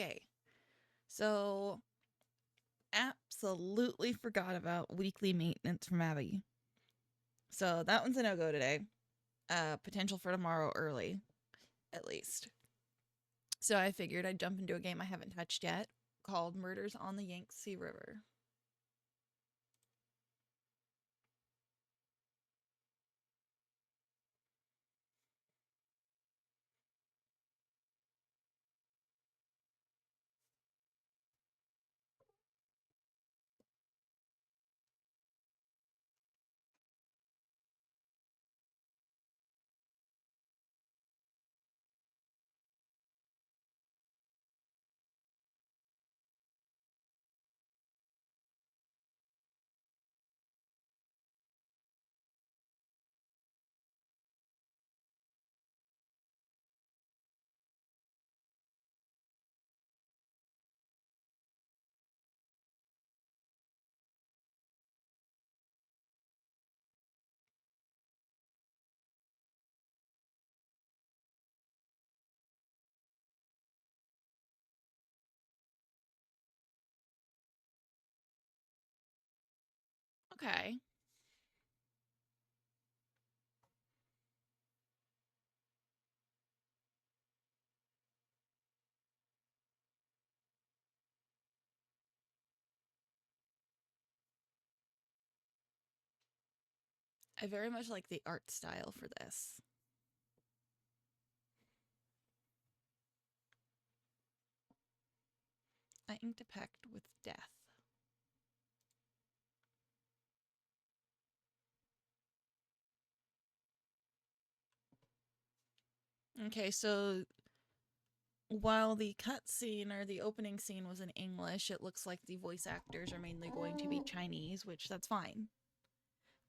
Okay, so absolutely forgot about weekly maintenance from Abby. So that one's a no-go today. Potential for tomorrow early, at least. So I figured I'd jump into a game I haven't touched yet called Murders on the Yangtze River. Okay. I very much like the art style for this. I inked a pact with death. Okay, so while the cutscene or the opening scene was in English, it looks like the voice actors are mainly going to be Chinese, which that's fine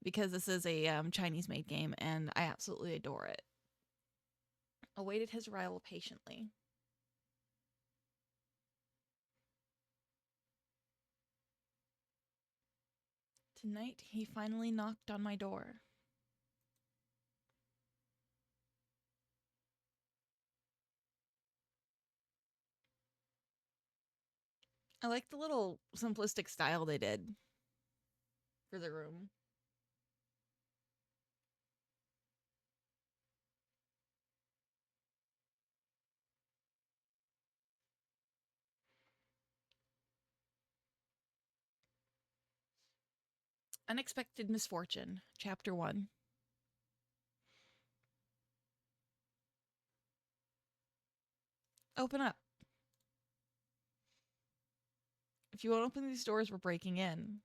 because this is a Chinese-made game and I absolutely adore it. Awaited his arrival patiently. Tonight, he finally knocked on my door. I like the little simplistic style they did for the room. Unexpected Misfortune, Chapter 1. Open up. If you won't open these doors, we're breaking in.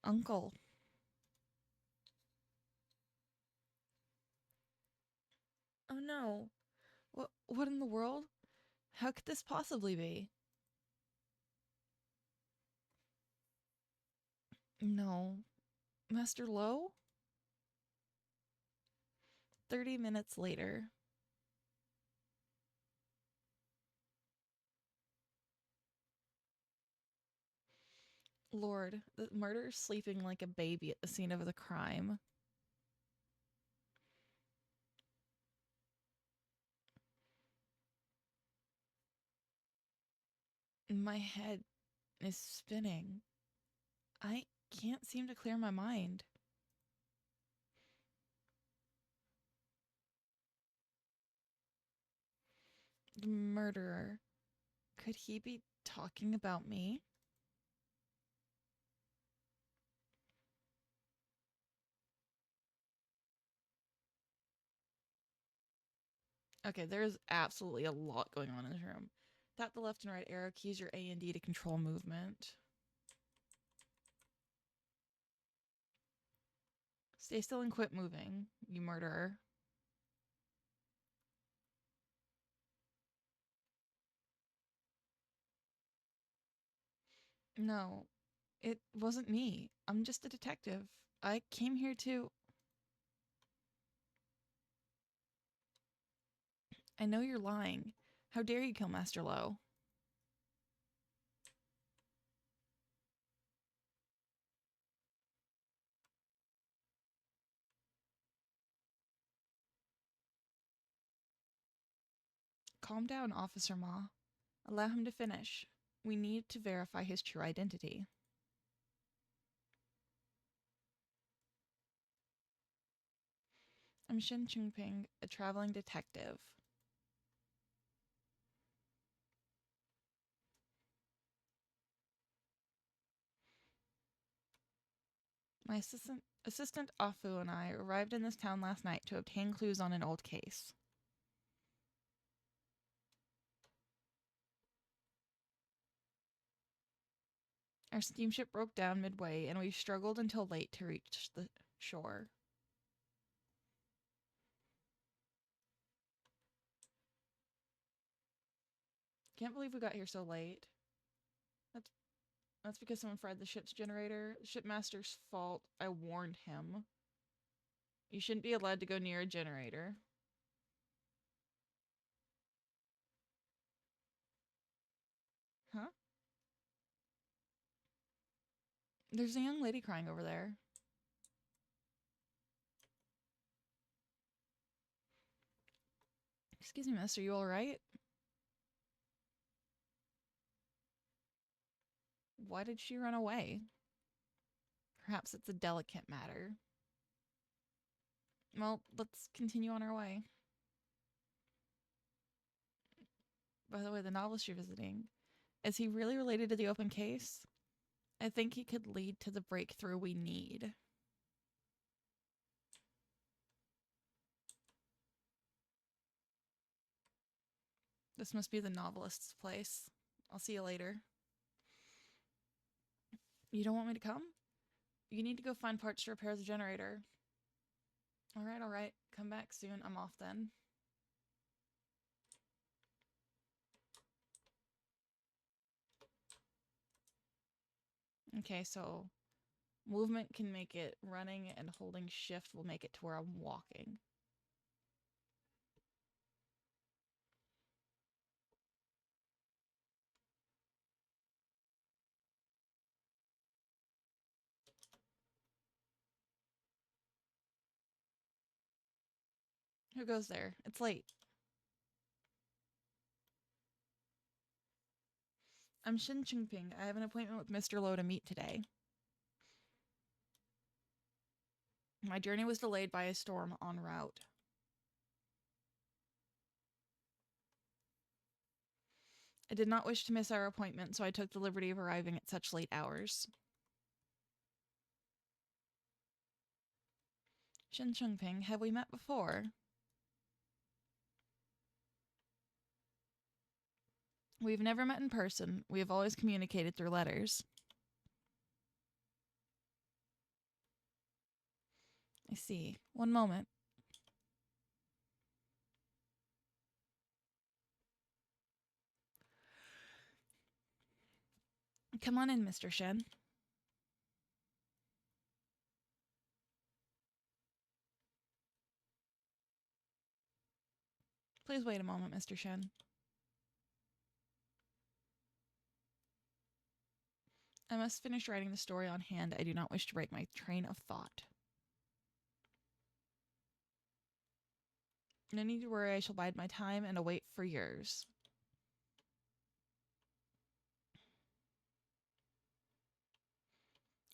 Uncle. Oh no. What in the world? How could this possibly be? No. Master Lowe? 30 minutes later. Lord, the murderer's sleeping like a baby at the scene of the crime. My head is spinning. I can't seem to clear my mind. The murderer. Could he be talking about me? Okay, there's absolutely a lot going on in this room. Tap the left and right arrow keys, your A and D to control movement. Stay still and quit moving, you murderer. No, it wasn't me. I'm just a detective. I came here to... I know you're lying. How dare you kill Master Lowe? Calm down, Officer Ma. Allow him to finish. We need to verify his true identity. I'm Shin Chungping, a traveling detective. My assistant Afu and I arrived in this town last night to obtain clues on an old case. Our steamship broke down midway, and we struggled until late to reach the shore. Can't believe we got here so late. That's because someone fried the ship's generator. Shipmaster's fault. I warned him. You shouldn't be allowed to go near a generator. Huh? There's a young lady crying over there. Excuse me, miss, are you alright? Why did she run away? Perhaps it's a delicate matter. Well, let's continue on our way. By the way, the novelist you're visiting, is he really related to the open case? I think he could lead to the breakthrough we need. This must be the novelist's place. I'll see you later. You don't want me to come? You need to go find parts to repair the generator. Alright. Come back soon. I'm off then. Okay, so movement can make it running, and holding shift will make it to where I'm walking. Who goes there? It's late. I'm Shin Chungping. I have an appointment with Mr. Lowe to meet today. My journey was delayed by a storm en route. I did not wish to miss our appointment, so I took the liberty of arriving at such late hours. Shin Chungping, have we met before? We've never met in person. We have always communicated through letters. I see. One moment. Come on in, Mr. Shen. Please wait a moment, Mr. Shen. I must finish writing the story on hand. I do not wish to break my train of thought. No need to worry, I shall bide my time and await for yours.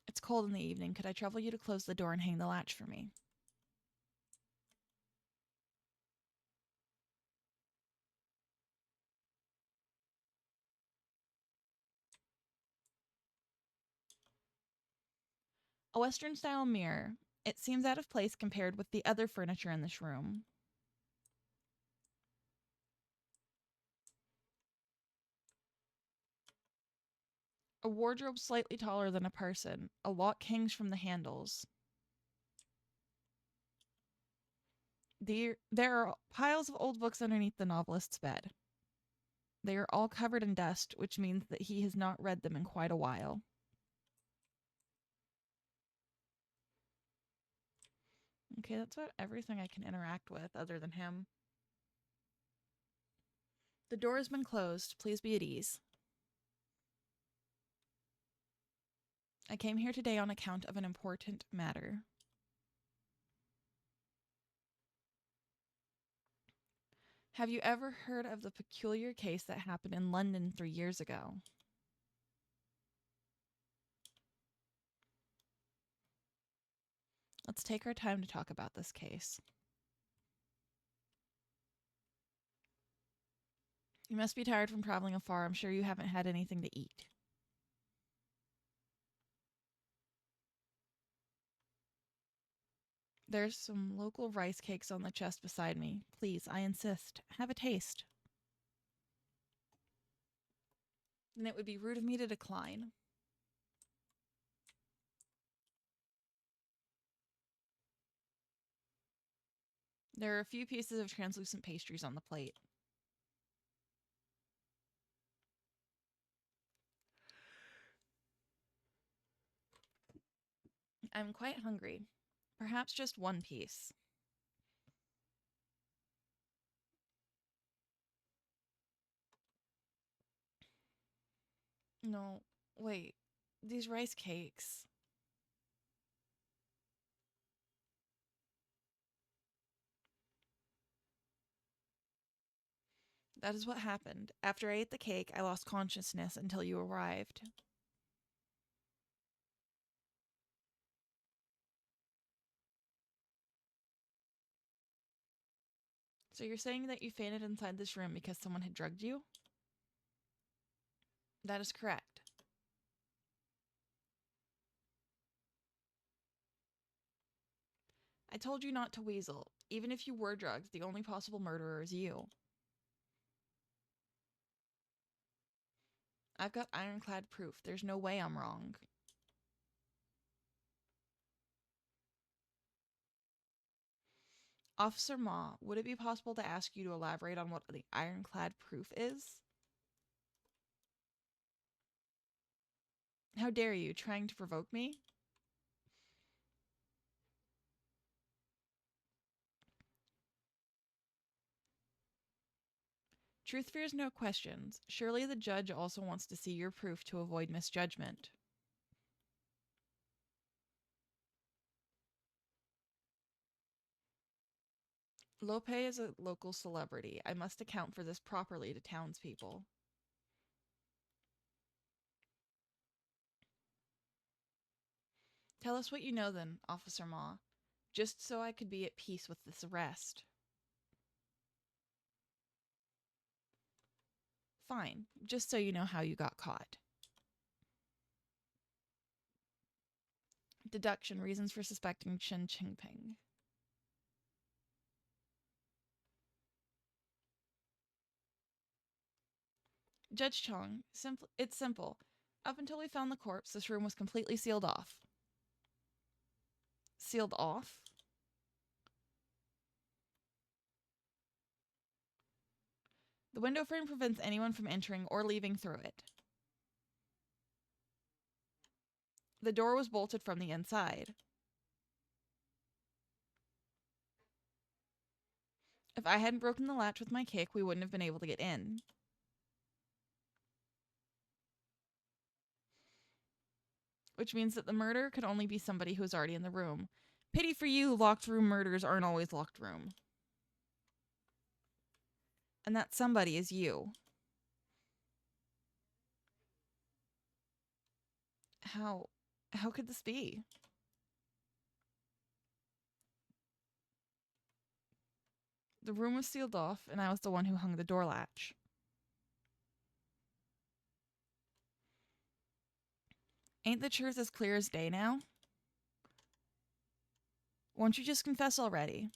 It's cold in the evening. Could I trouble you to close the door and hang the latch for me? A Western-style mirror. It seems out of place compared with the other furniture in this room. A wardrobe slightly taller than a person. A lock hangs from the handles. There are piles of old books underneath the novelist's bed. They are all covered in dust, which means that he has not read them in quite a while. Okay, that's about everything I can interact with other than him. The door has been closed. Please be at ease. I came here today on account of an important matter. Have you ever heard of the peculiar case that happened in London 3 years ago? Let's take our time to talk about this case. You must be tired from traveling afar. I'm sure you haven't had anything to eat. There's some local rice cakes on the chest beside me. Please, I insist. Have a taste. And it would be rude of me to decline. There are a few pieces of translucent pastries on the plate. I'm quite hungry. Perhaps just one piece. No, wait. These rice cakes. That is what happened. After I ate the cake, I lost consciousness until you arrived. So you're saying that you fainted inside this room because someone had drugged you? That is correct. I told you not to weasel. Even if you were drugged, the only possible murderer is you. I've got ironclad proof. There's no way I'm wrong. Officer Ma, would it be possible to ask you to elaborate on what the ironclad proof is? How dare you, trying to provoke me? Truth fears no questions. Surely the judge also wants to see your proof to avoid misjudgment. Lope is a local celebrity. I must account for this properly to townspeople. Tell us what you know then, Officer Ma, just so I could be at peace with this arrest. Fine, just so you know how you got caught. Deduction, reasons for suspecting Chen Qingping. Judge Chong, it's simple. Up until we found the corpse, this room was completely sealed off. Sealed off? The window frame prevents anyone from entering or leaving through it. The door was bolted from the inside. If I hadn't broken the latch with my kick, we wouldn't have been able to get in. Which means that the murder could only be somebody who was already in the room. Pity for you, locked room murders aren't always locked room. And that somebody is you. How could this be? The room was sealed off, and I was the one who hung the door latch. Ain't the truth as clear as day now? Won't you just confess already?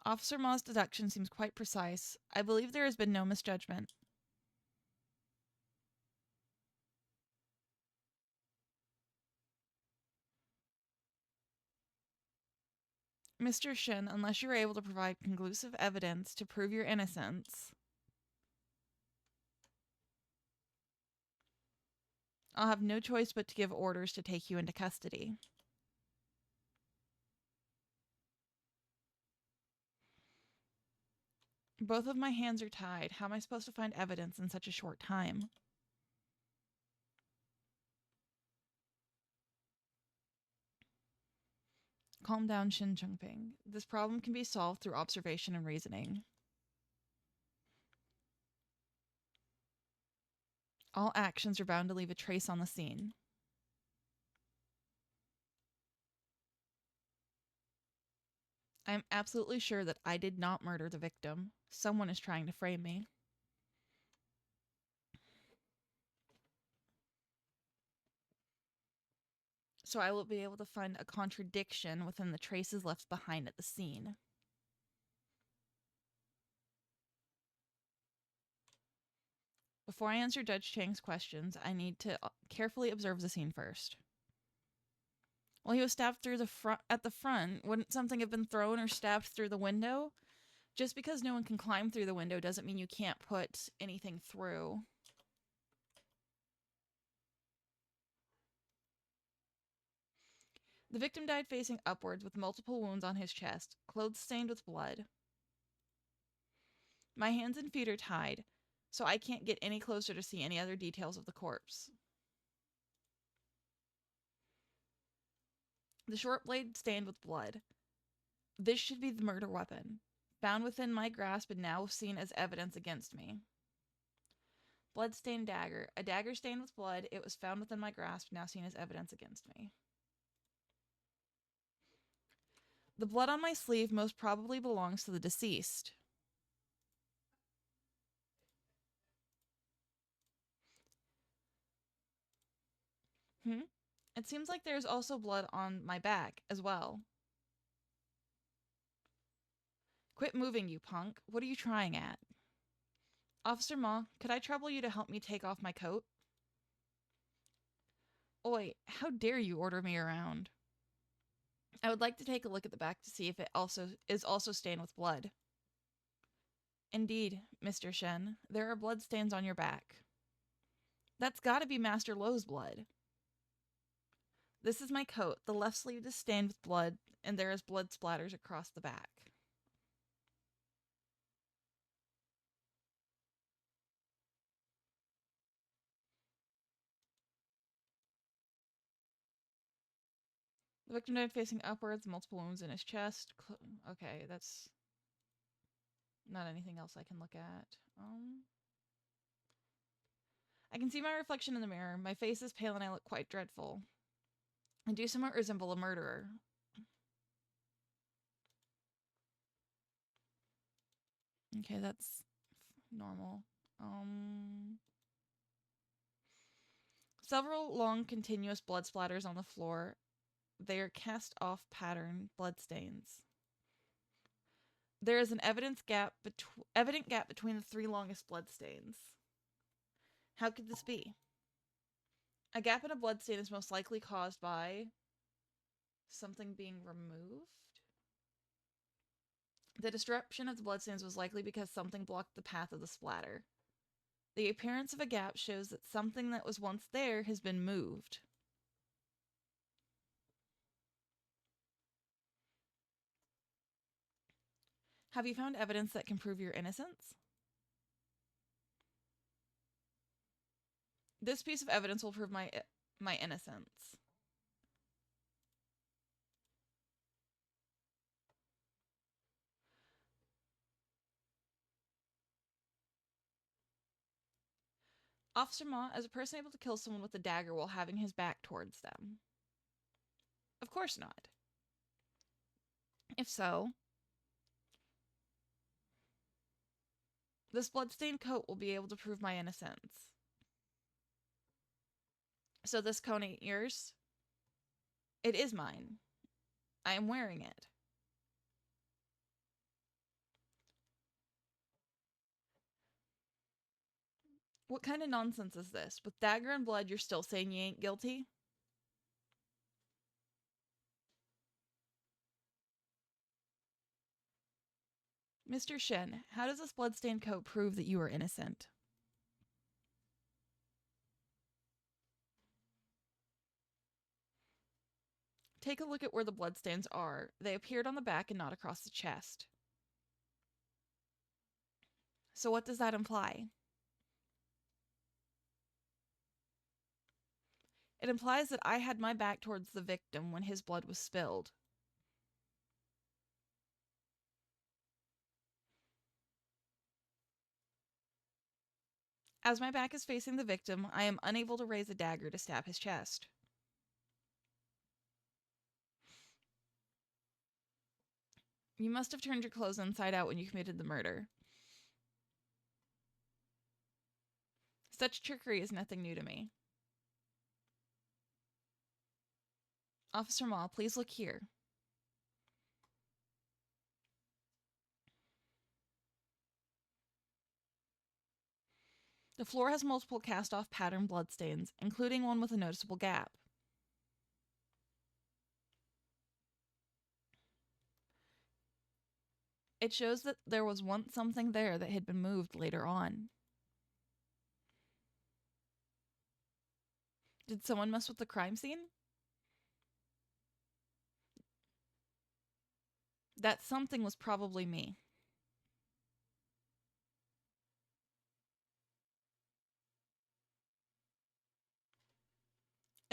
Officer Ma's deduction seems quite precise. I believe there has been no misjudgment. Mr. Shin, unless you are able to provide conclusive evidence to prove your innocence, I'll have no choice but to give orders to take you into custody. Both of my hands are tied. How am I supposed to find evidence in such a short time? Calm down, Shin Chengping. This problem can be solved through observation and reasoning. All actions are bound to leave a trace on the scene. I am absolutely sure that I did not murder the victim. Someone is trying to frame me. So I will be able to find a contradiction within the traces left behind at the scene. Before I answer Judge Chang's questions, I need to carefully observe the scene first. Well, he was stabbed through the front. At the front, wouldn't something have been thrown or stabbed through the window? Just because no one can climb through the window doesn't mean you can't put anything through. The victim died facing upwards with multiple wounds on his chest, clothes stained with blood. My hands and feet are tied, so I can't get any closer to see any other details of the corpse. The short blade stained with blood. This should be the murder weapon, found within my grasp and now seen as evidence against me. Blood-stained dagger. A dagger stained with blood. It was found within my grasp, now seen as evidence against me. The blood on my sleeve most probably belongs to the deceased. It seems like there's also blood on my back as well. Quit moving, you punk. What are you trying at? Officer Ma, could I trouble you to help me take off my coat? Oi, how dare you order me around? I would like to take a look at the back to see if it is also stained with blood. Indeed, Mr. Shen, there are blood stains on your back. That's gotta be Master Lo's blood. This is my coat. The left sleeve is stained with blood, and there is blood splatters across the back. The victim died facing upwards, multiple wounds in his chest. Okay, that's not anything else I can look at. I can see my reflection in the mirror. My face is pale and I look quite dreadful. I do somewhat resemble a murderer. Okay, that's normal. Several long continuous blood splatters on the floor. They are cast off pattern bloodstains. There is an evident gap between the three longest bloodstains. How could this be? A gap in a bloodstain is most likely caused by something being removed. The disruption of the bloodstains was likely because something blocked the path of the splatter. The appearance of a gap shows that something that was once there has been moved. Have you found evidence that can prove your innocence? This piece of evidence will prove my innocence. Officer Ma, as a person able to kill someone with a dagger while having his back towards them? Of course not. If so, this bloodstained coat will be able to prove my innocence. So this coat ain't yours? It is mine. I am wearing it. What kind of nonsense is this? With dagger and blood, you're still saying you ain't guilty? Mr. Shen, how does this bloodstained coat prove that you are innocent? Take a look at where the bloodstains are. They appeared on the back and not across the chest. So what does that imply? It implies that I had my back towards the victim when his blood was spilled. As my back is facing the victim, I am unable to raise a dagger to stab his chest. You must have turned your clothes inside out when you committed the murder. Such trickery is nothing new to me. Officer Ma, please look here. The floor has multiple cast-off pattern bloodstains, including one with a noticeable gap. It shows that there was once something there that had been moved later on. Did someone mess with the crime scene? That something was probably me.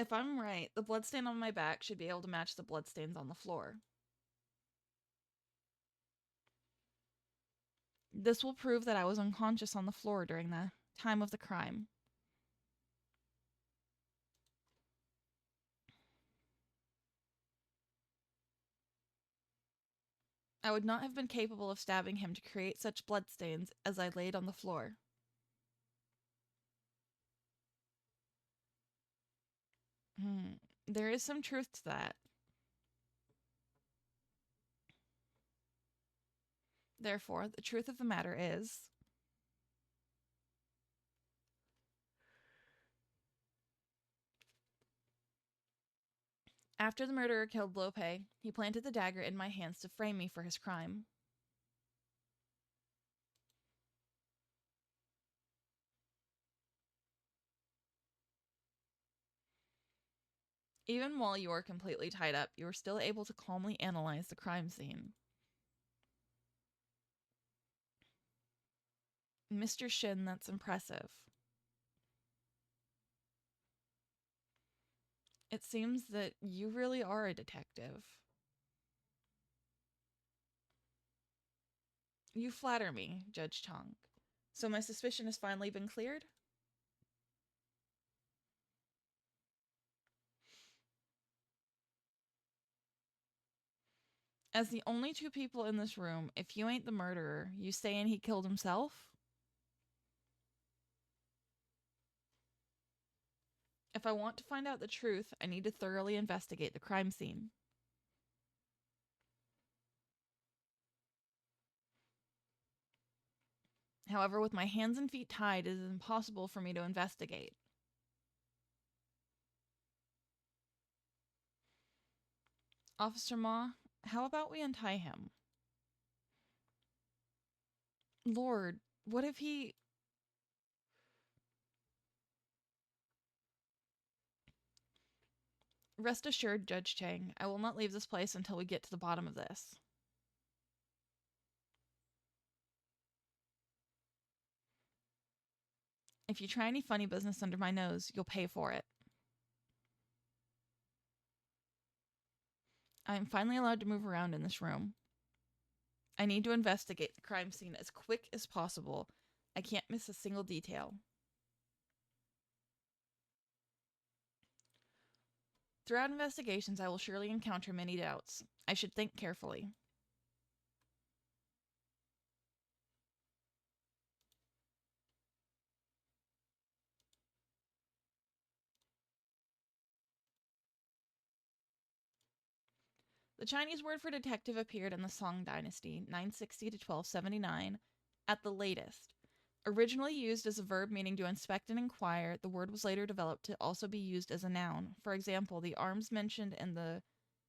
If I'm right, the bloodstain on my back should be able to match the bloodstains on the floor. This will prove that I was unconscious on the floor during the time of the crime. I would not have been capable of stabbing him to create such bloodstains as I laid on the floor. There is some truth to that. Therefore, the truth of the matter is, after the murderer killed Lope, he planted the dagger in my hands to frame me for his crime. Even while you are completely tied up, you are still able to calmly analyze the crime scene. Mr. Shin, that's impressive. It seems that you really are a detective. You flatter me, Judge Chong. So my suspicion has finally been cleared? As the only two people in this room, if you ain't the murderer, you saying he killed himself? If I want to find out the truth, I need to thoroughly investigate the crime scene. However, with my hands and feet tied, it is impossible for me to investigate. Officer Ma, how about we untie him? Lord, what if he... Rest assured, Judge Chang, I will not leave this place until we get to the bottom of this. If you try any funny business under my nose, you'll pay for it. I am finally allowed to move around in this room. I need to investigate the crime scene as quick as possible. I can't miss a single detail. Throughout investigations, I will surely encounter many doubts. I should think carefully. The Chinese word for detective appeared in the Song Dynasty, 960 to 1279, at the latest. Originally used as a verb meaning to inspect and inquire, the word was later developed to also be used as a noun. For example, the arms mentioned in the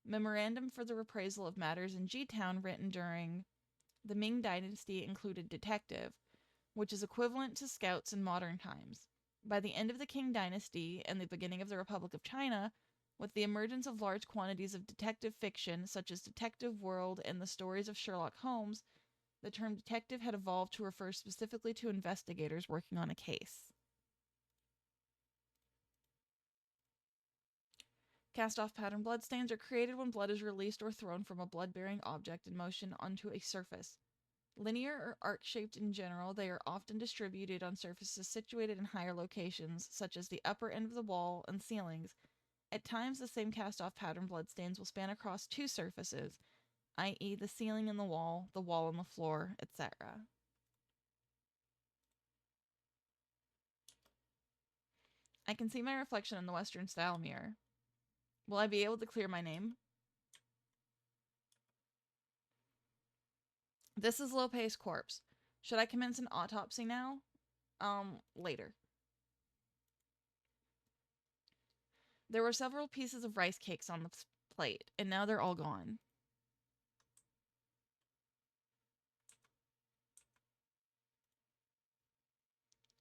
Memorandum for the Reprisal of Matters in G-Town written during the Ming Dynasty included detective, which is equivalent to scouts in modern times. By the end of the Qing Dynasty and the beginning of the Republic of China, with the emergence of large quantities of detective fiction, such as Detective World and the stories of Sherlock Holmes, the term detective had evolved to refer specifically to investigators working on a case. Cast-off pattern bloodstains are created when blood is released or thrown from a blood-bearing object in motion onto a surface. Linear or arc-shaped in general, they are often distributed on surfaces situated in higher locations, such as the upper end of the wall and ceilings. At times, the same cast-off pattern bloodstains will span across two surfaces, i.e. the ceiling and the wall and the floor, etc. I can see my reflection in the Western-style mirror. Will I be able to clear my name? This is Lope's corpse. Should I commence an autopsy now? Later. There were several pieces of rice cakes on the plate, and now they're all gone.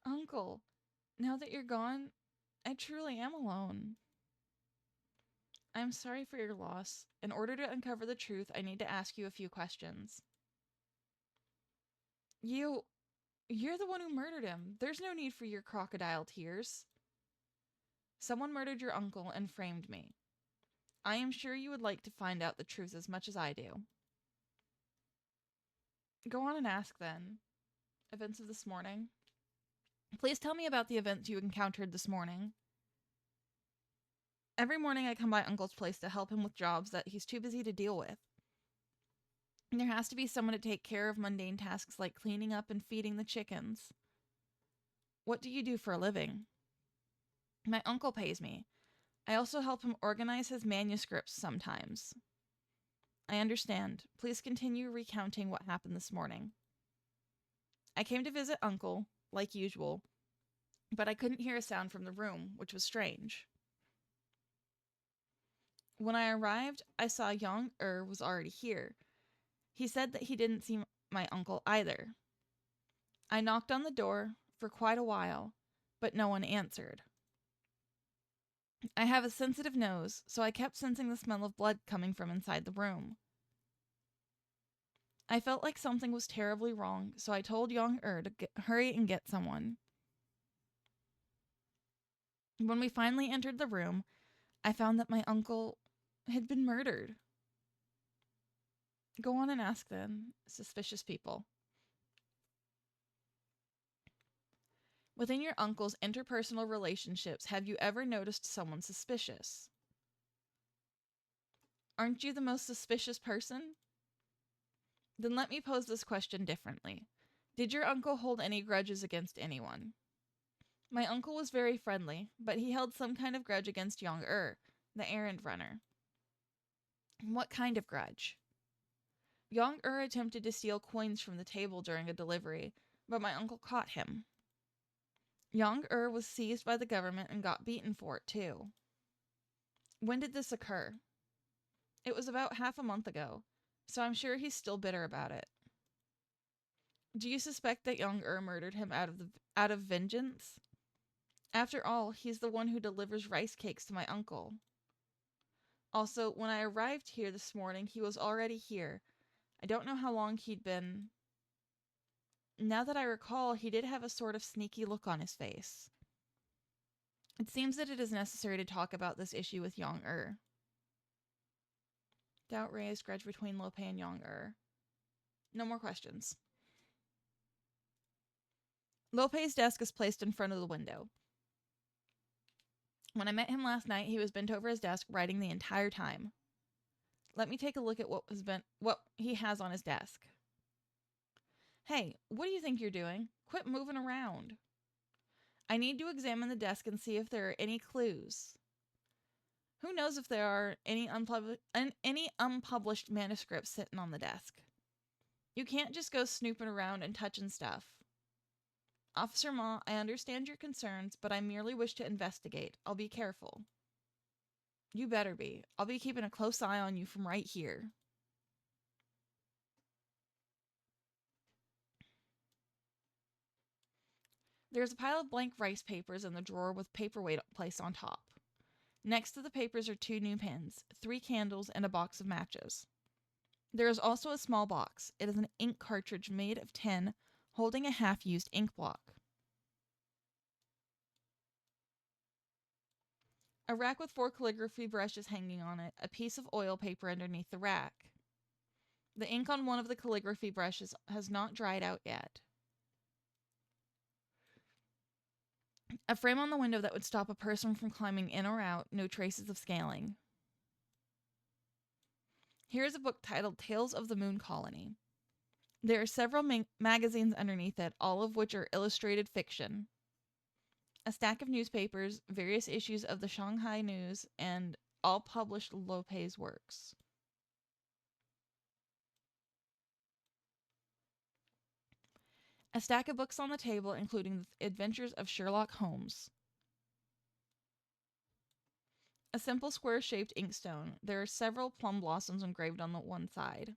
Uncle, now that you're gone, I truly am alone. I'm sorry for your loss. In order to uncover the truth, I need to ask you a few questions. You're the one who murdered him. There's no need for your crocodile tears. Someone murdered your uncle and framed me. I am sure you would like to find out the truth as much as I do. Go on and ask, then. Events of this morning. Please tell me about the events you encountered this morning. Every morning I come by Uncle's place to help him with jobs that he's too busy to deal with. There has to be someone to take care of mundane tasks like cleaning up and feeding the chickens. What do you do for a living? My uncle pays me. I also help him organize his manuscripts sometimes. I understand. Please continue recounting what happened this morning. I came to visit Uncle, like usual, but I couldn't hear a sound from the room, which was strange. When I arrived, I saw Yangtze was already here. He said that he didn't see my uncle either. I knocked on the door for quite a while, but no one answered. I have a sensitive nose, so I kept sensing the smell of blood coming from inside the room. I felt like something was terribly wrong, so I told Yangtze to hurry and get someone. When we finally entered the room, I found that my uncle had been murdered. Go on and ask then, suspicious people. Within your uncle's interpersonal relationships, have you ever noticed someone suspicious? Aren't you the most suspicious person? Then let me pose this question differently. Did your uncle hold any grudges against anyone? My uncle was very friendly, but he held some kind of grudge against Yangtze, the errand runner. What kind of grudge? Yangtze attempted to steal coins from the table during a delivery, but my uncle caught him. Yangtze was seized by the government and got beaten for it, too. When did this occur? It was about half a month ago, so I'm sure he's still bitter about it. Do you suspect that Yangtze murdered him out of vengeance? After all, he's the one who delivers rice cakes to my uncle. Also, when I arrived here this morning, he was already here. I don't know how long he'd been. Now that I recall, he did have a sort of sneaky look on his face. It seems that it is necessary to talk about this issue with Yangtze. Doubt raised, grudge between Lope and Yangtze. No more questions. Lope's desk is placed in front of the window. When I met him last night, he was bent over his desk, writing the entire time. Let me take a look at what he has on his desk. Hey, what do you think you're doing? Quit moving around. I need to examine the desk and see if there are any clues. Who knows if there are any unpublished manuscripts sitting on the desk? You can't just go snooping around and touching stuff. Officer Ma, I understand your concerns, but I merely wish to investigate. I'll be careful. You better be. I'll be keeping a close eye on you from right here. There's a pile of blank rice papers in the drawer with paperweight placed on top. Next to the papers are 2 new pens, 3 candles, and a box of matches. There is also a small box. It is an ink cartridge made of tin, holding a half-used ink block. A rack with 4 calligraphy brushes hanging on it, a piece of oil paper underneath the rack. The ink on one of the calligraphy brushes has not dried out yet. A frame on the window that would stop a person from climbing in or out, no traces of scaling. Here is a book titled Tales of the Moon Colony. There are several magazines underneath it, all of which are illustrated fiction. A stack of newspapers, various issues of the Shanghai News, and all published Lope's works. A stack of books on the table, including the adventures of Sherlock Holmes. A simple square-shaped inkstone. There are several plum blossoms engraved on the one side.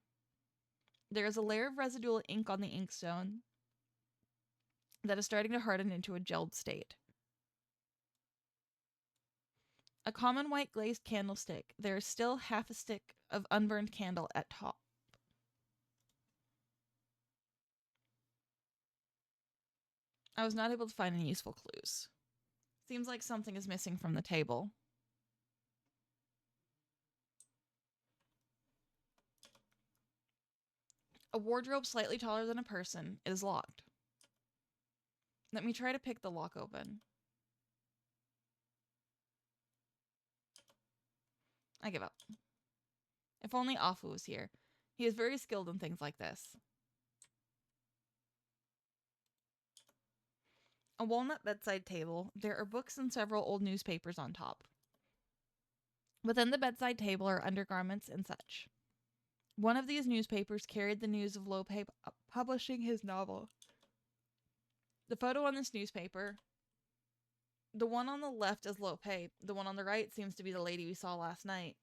There is a layer of residual ink on the inkstone that is starting to harden into a gelled state. A common white glazed candlestick. There is still half a stick of unburned candle at top. I was not able to find any useful clues. Seems like something is missing from the table. A wardrobe slightly taller than a person. It is locked. Let me try to pick the lock open. I give up. If only Afu was here. He is very skilled in things like this. A walnut bedside table. There are books and several old newspapers on top. Within the bedside table are undergarments and such. One of these newspapers carried the news of Lope publishing his novel. The photo on this newspaper, the one on the left is Lope. The one on the right seems to be the lady we saw last night.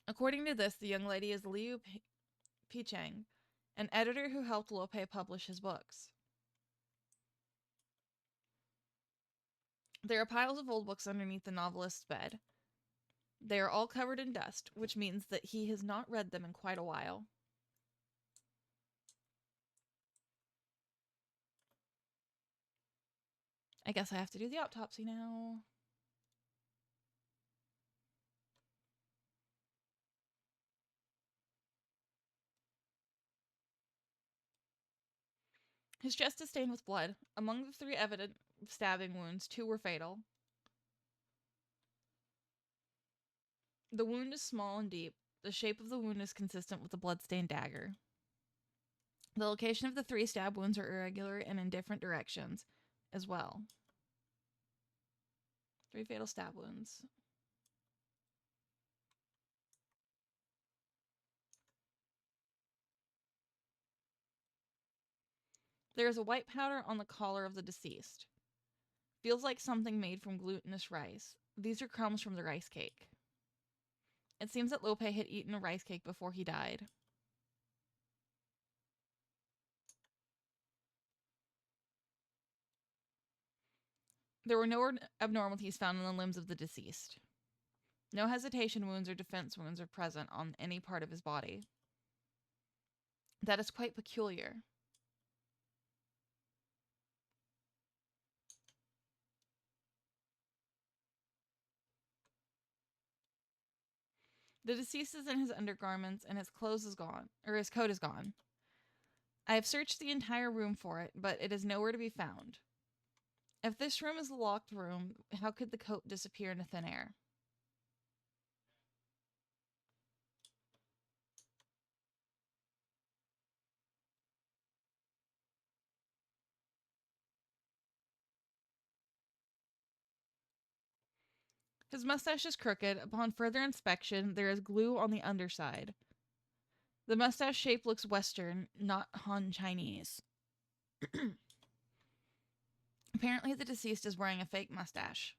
According to this, the young lady is Liu Picheng, an editor who helped Lope publish his books. There are piles of old books underneath the novelist's bed. They are all covered in dust, which means that he has not read them in quite a while. I guess I have to do the autopsy now. His chest is stained with blood. Among the 3 evident stabbing wounds, 2 were fatal. The wound is small and deep. The shape of the wound is consistent with the blood-stained dagger. The location of the 3 stab wounds are irregular and in different directions as well. 3 fatal stab wounds. There is a white powder on the collar of the deceased. Feels like something made from glutinous rice. These are crumbs from the rice cake. It seems that Lope had eaten a rice cake before he died. There were no abnormalities found in the limbs of the deceased. No hesitation wounds or defense wounds are present on any part of his body. That is quite peculiar. The deceased is in his undergarments and his clothes is gone, or his coat is gone. I have searched the entire room for it, but it is nowhere to be found. If this room is a locked room, how could the coat disappear into thin air? His mustache is crooked. Upon further inspection, there is glue on the underside. The mustache shape looks Western, not Han Chinese. Apparently, the deceased is wearing a fake mustache.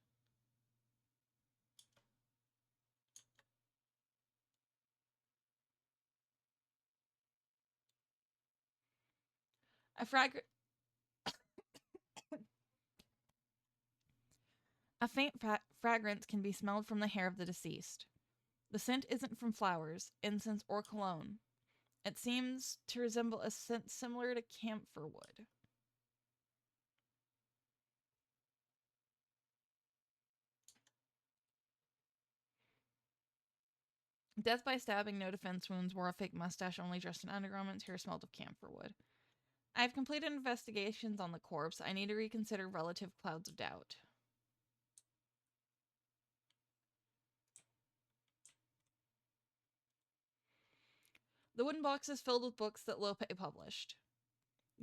A faint fragrance can be smelled from the hair of the deceased. The scent isn't from flowers, incense, or cologne. It seems to resemble a scent similar to camphor wood. Death by stabbing, no defense wounds, wore a fake mustache, only dressed in undergarments, hair smelled of camphor wood. I have completed investigations on the corpse. I need to reconsider relative clouds of doubt. The wooden box is filled with books that Lope published.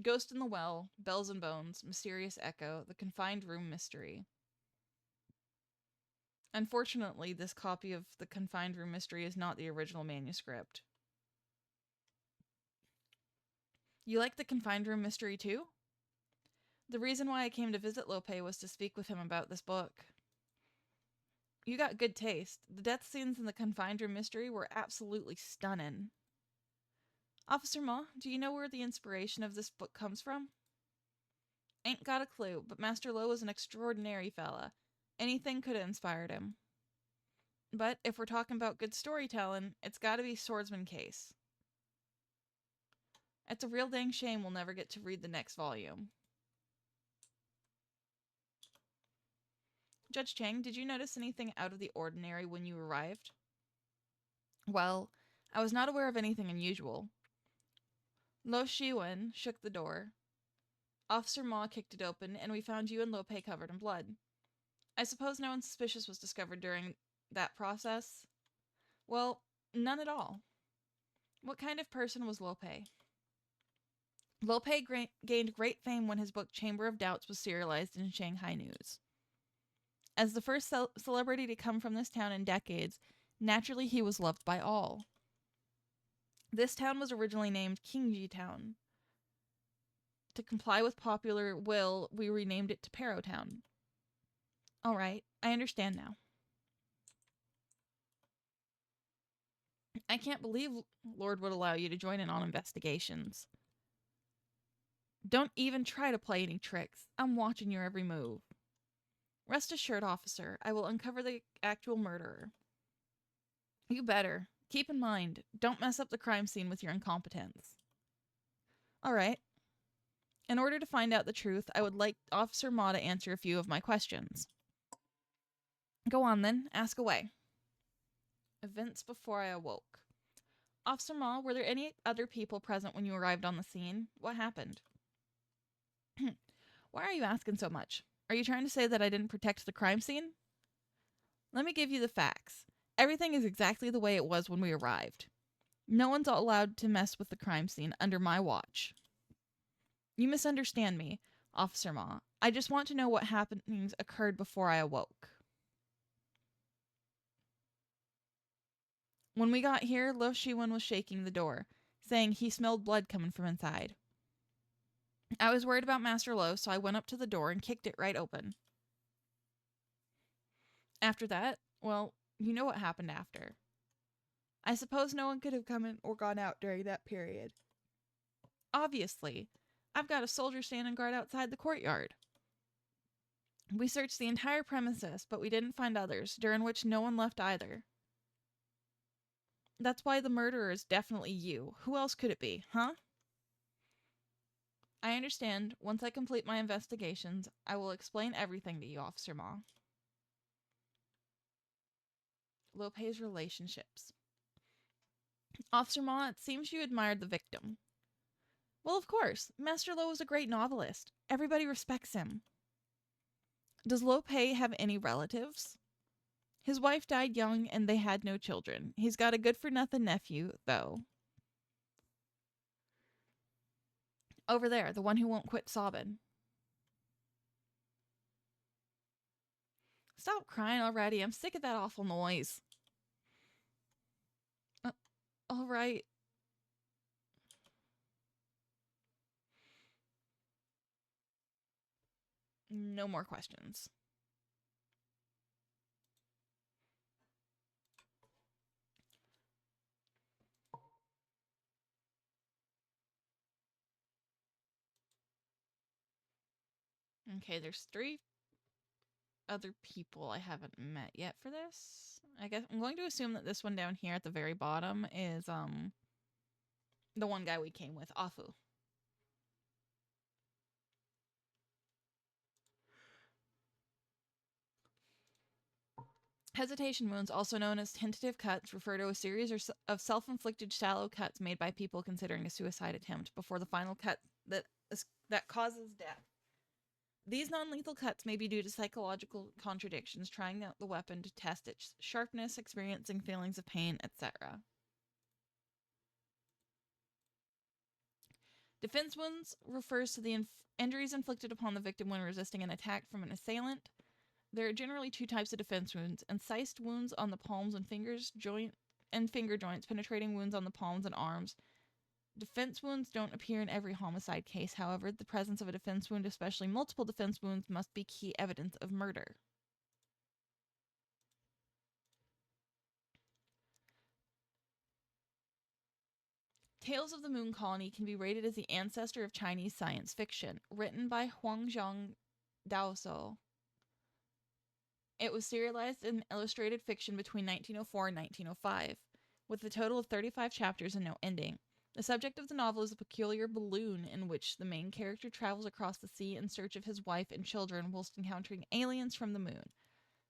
Ghost in the Well, Bells and Bones, Mysterious Echo, The Confined Room Mystery. Unfortunately, this copy of The Confined Room Mystery is not the original manuscript. You like The Confined Room Mystery too? The reason why I came to visit Lope was to speak with him about this book. You got good taste. The death scenes in The Confined Room Mystery were absolutely stunning. Officer Ma, do you know where the inspiration of this book comes from? Ain't got a clue, but Master Lo was an extraordinary fella. Anything could have inspired him. But if we're talking about good storytelling, it's gotta be Swordsman Case. It's a real dang shame we'll never get to read the next volume. Judge Chang, did you notice anything out of the ordinary when you arrived? Well, I was not aware of anything unusual. Lo Shiwen shook the door. Officer Ma kicked it open, and we found you and Lope covered in blood. I suppose no one suspicious was discovered during that process? Well, none at all. What kind of person was Lope? Lope gained great fame when his book Chamber of Doubts was serialized in Shanghai news. As the first celebrity to come from this town in decades, naturally he was loved by all. This town was originally named Qingji Town. To comply with popular will, we renamed it to Paro Town. All right, I understand now. I can't believe Lord would allow you to join in on investigations. Don't even try to play any tricks. I'm watching your every move. Rest assured, officer, I will uncover the actual murderer. You better. Keep in mind, don't mess up the crime scene with your incompetence. All right. In order to find out the truth, I would like Officer Ma to answer a few of my questions. Go on then, ask away. Events before I awoke. Officer Ma, were there any other people present when you arrived on the scene? What happened? Why are you asking so much? Are you trying to say that I didn't protect the crime scene? Let me give you the facts. Everything is exactly the way it was when we arrived. No one's allowed to mess with the crime scene under my watch. You misunderstand me, Officer Ma. I just want to know what happenings occurred before I awoke. When we got here, Lo Shiwen was shaking the door, saying he smelled blood coming from inside. I was worried about Master Lo, so I went up to the door and kicked it right open. After that, well, you know what happened after. I suppose no one could have come in or gone out during that period. Obviously. I've got a soldier standing guard outside the courtyard. We searched the entire premises, but we didn't find others, during which no one left either. That's why the murderer is definitely you. Who else could it be, huh? I understand. Once I complete my investigations, I will explain everything to you, Officer Ma. Lope's relationships. Officer Ma, it seems you admired the victim. Well, of course. Master Lo was a great novelist. Everybody respects him. Does Lope have any relatives? His wife died young and they had no children. He's got a good-for-nothing nephew, though. Over there, the one who won't quit sobbing. Stop crying already. I'm sick of that awful noise. All right. No more questions. Okay, there's 3 other people I haven't met yet for this. I guess I'm going to assume that this one down here at the very bottom is the one guy we came with, Afu. Hesitation wounds, also known as tentative cuts, refer to a series of self-inflicted shallow cuts made by people considering a suicide attempt before the final cut that causes death. These non-lethal cuts may be due to psychological contradictions, trying out the weapon to test its sharpness, experiencing feelings of pain, etc. Defense wounds refers to the injuries inflicted upon the victim when resisting an attack from an assailant. There are generally two types of defense wounds: incised wounds on the palms and fingers, finger joints, penetrating wounds on the palms and arms. Defense wounds don't appear in every homicide case. However, the presence of a defense wound, especially multiple defense wounds, must be key evidence of murder. Tales of the Moon Colony can be rated as the ancestor of Chinese science fiction. Written by Huangzhong Daoso, it was serialized in illustrated fiction between 1904 and 1905, with a total of 35 chapters and no ending. The subject of the novel is a peculiar balloon in which the main character travels across the sea in search of his wife and children whilst encountering aliens from the moon.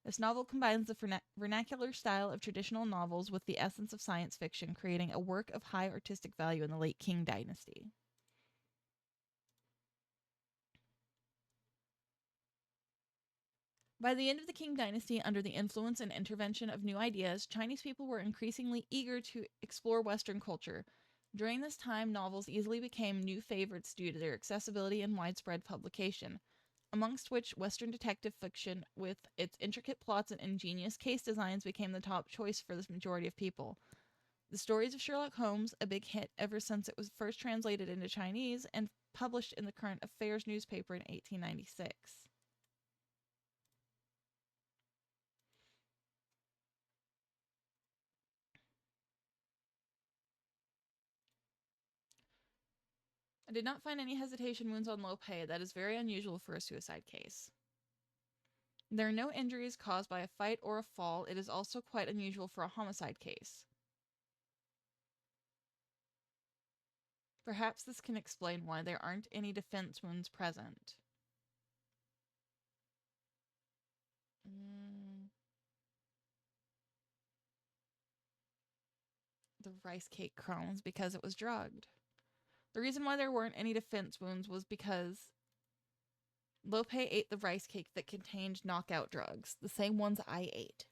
This novel combines the vernacular style of traditional novels with the essence of science fiction, creating a work of high artistic value in the late Qing dynasty. By the end of the Qing dynasty, under the influence and intervention of new ideas, Chinese people were increasingly eager to explore Western culture. During this time, novels easily became new favorites due to their accessibility and widespread publication, amongst which Western detective fiction, with its intricate plots and ingenious case designs, became the top choice for the majority of people. The stories of Sherlock Holmes, a big hit ever since it was first translated into Chinese and published in the Current Affairs newspaper in 1896. I did not find any hesitation wounds on Lo Pei. That is very unusual for a suicide case. There are no injuries caused by a fight or a fall. It is also quite unusual for a homicide case. Perhaps this can explain why there aren't any defense wounds present. The rice cake crumbs because it was drugged. The reason why there weren't any defense wounds was because Lo Pei ate the rice cake that contained knockout drugs, the same ones I ate.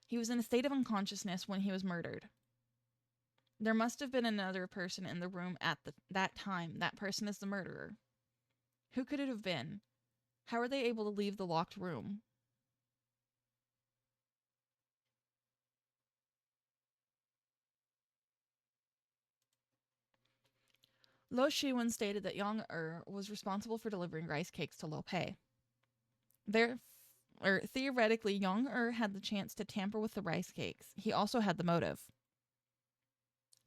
He was in a state of unconsciousness when he was murdered. There must have been another person in the room at that time. That person is the murderer. Who could it have been? How were they able to leave the locked room? Lo Shiwen stated that Yang was responsible for delivering rice cakes to Lo Pei. Theoretically, Yang had the chance to tamper with the rice cakes. He also had the motive.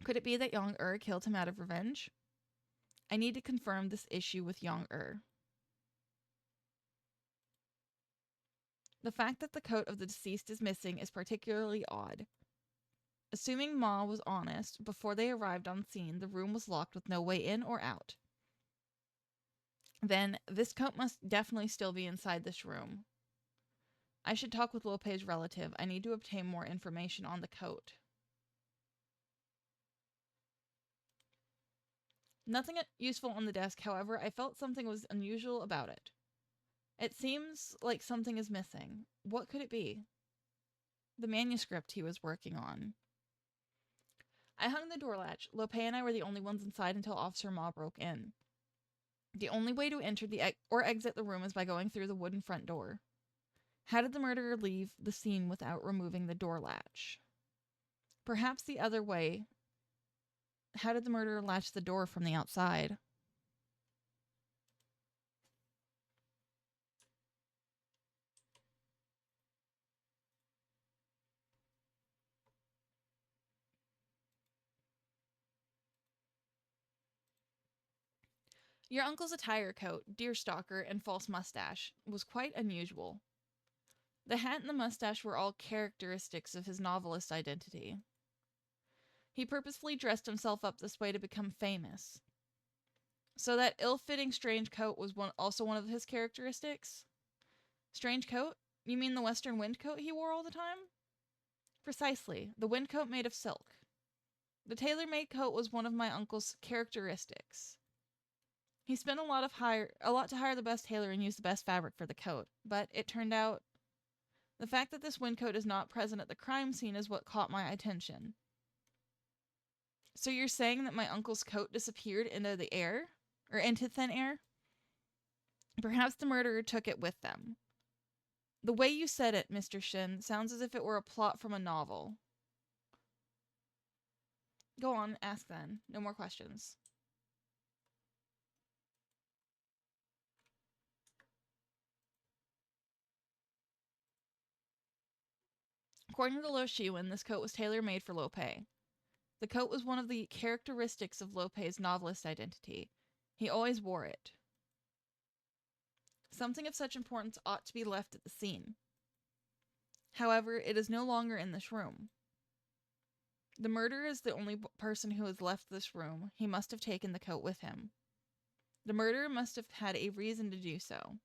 Could it be that Yang killed him out of revenge? I need to confirm this issue with Yang. The fact that the coat of the deceased is missing is particularly odd. Assuming Ma was honest, before they arrived on scene, the room was locked with no way in or out. Then, this coat must definitely still be inside this room. I should talk with Lo Pei's relative. I need to obtain more information on the coat. Nothing useful on the desk, however, I felt something was unusual about it. It seems like something is missing. What could it be? The manuscript he was working on. I hung the door latch. Lo Pei and I were the only ones inside until Officer Ma broke in. The only way to enter or exit the room is by going through the wooden front door. How did the murderer leave the scene without removing the door latch? Perhaps the other way. How did the murderer latch the door from the outside? Your uncle's attire coat, deerstalker, and false mustache was quite unusual. The hat and the mustache were all characteristics of his novelist identity. He purposefully dressed himself up this way to become famous. So that ill-fitting strange coat was also one of his characteristics? Strange coat? You mean the western wind coat he wore all the time? Precisely, the wind coat made of silk. The tailor-made coat was one of my uncle's characteristics. He spent a lot to hire the best tailor and use the best fabric for the coat, but it turned out the fact that this wind coat is not present at the crime scene is what caught my attention. So you're saying that my uncle's coat disappeared into the air? Or into thin air? Perhaps the murderer took it with them. The way you said it, Mr. Shin, sounds as if it were a plot from a novel. Go on, ask then. No more questions. According to Lo Shiwen, this coat was tailor-made for Lo Pei. The coat was one of the characteristics of Lo Pei's novelist identity. He always wore it. Something of such importance ought to be left at the scene. However, it is no longer in this room. The murderer is the only person who has left this room. He must have taken the coat with him. The murderer must have had a reason to do so.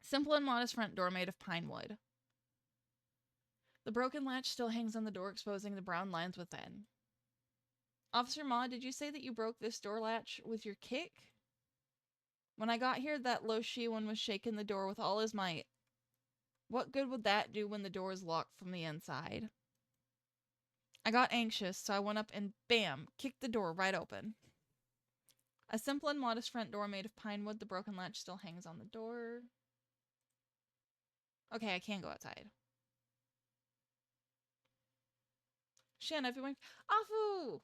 Simple and modest front door made of pine wood. The broken latch still hangs on the door, exposing the brown lines within. Officer Ma, did you say that you broke this door latch with your kick? When I got here, that Lo Shiwen was shaking the door with all his might. What good would that do when the door is locked from the inside? I got anxious, so I went up and bam, kicked the door right open. A simple and modest front door made of pine wood. The broken latch still hangs on the door. Okay, I can't go outside. Shin, I've been waiting. Afu!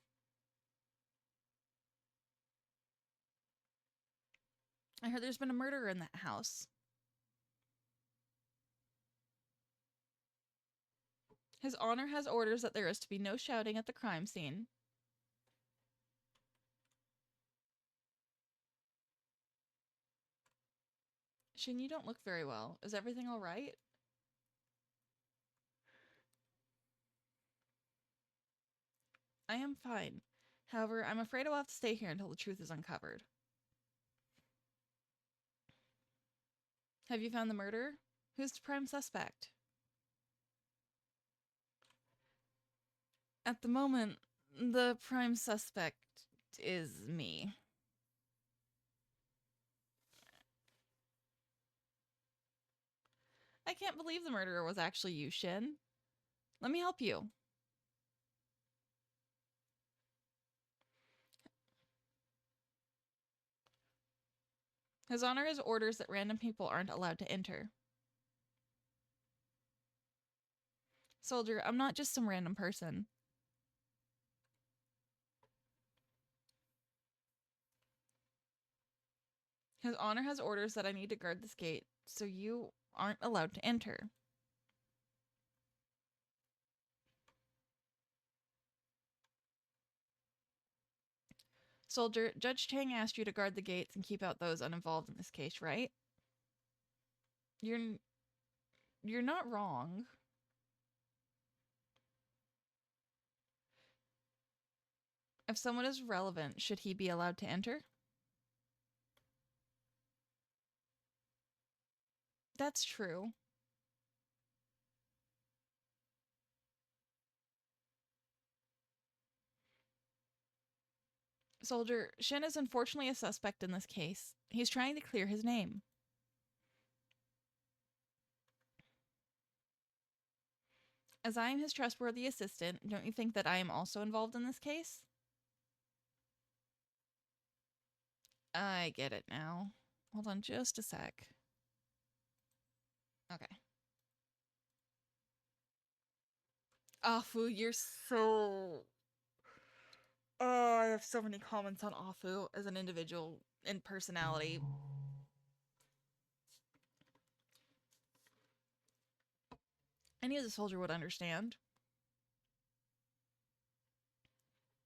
I heard there's been a murderer in that house. His Honor has orders that there is to be no shouting at the crime scene. Shin, you don't look very well. Is everything all right? I am fine. However, I'm afraid I'll have to stay here until the truth is uncovered. Have you found the murderer? Who's the prime suspect? At the moment, the prime suspect is me. I can't believe the murderer was actually you, Shin. Let me help you. His Honor has orders that random people aren't allowed to enter. Soldier, I'm not just some random person. His Honor has orders that I need to guard this gate, so you aren't allowed to enter. Soldier, Judge Tang asked you to guard the gates and keep out those uninvolved in this case, right? You're not wrong. If someone is relevant, should he be allowed to enter? That's true. Soldier, Shin is unfortunately a suspect in this case. He's trying to clear his name. As I am his trustworthy assistant, don't you think that I am also involved in this case? I get it now. Hold on just a sec. Okay. Afu, you're so... Oh, I have so many comments on Afu as an individual and personality. Any other soldier would understand.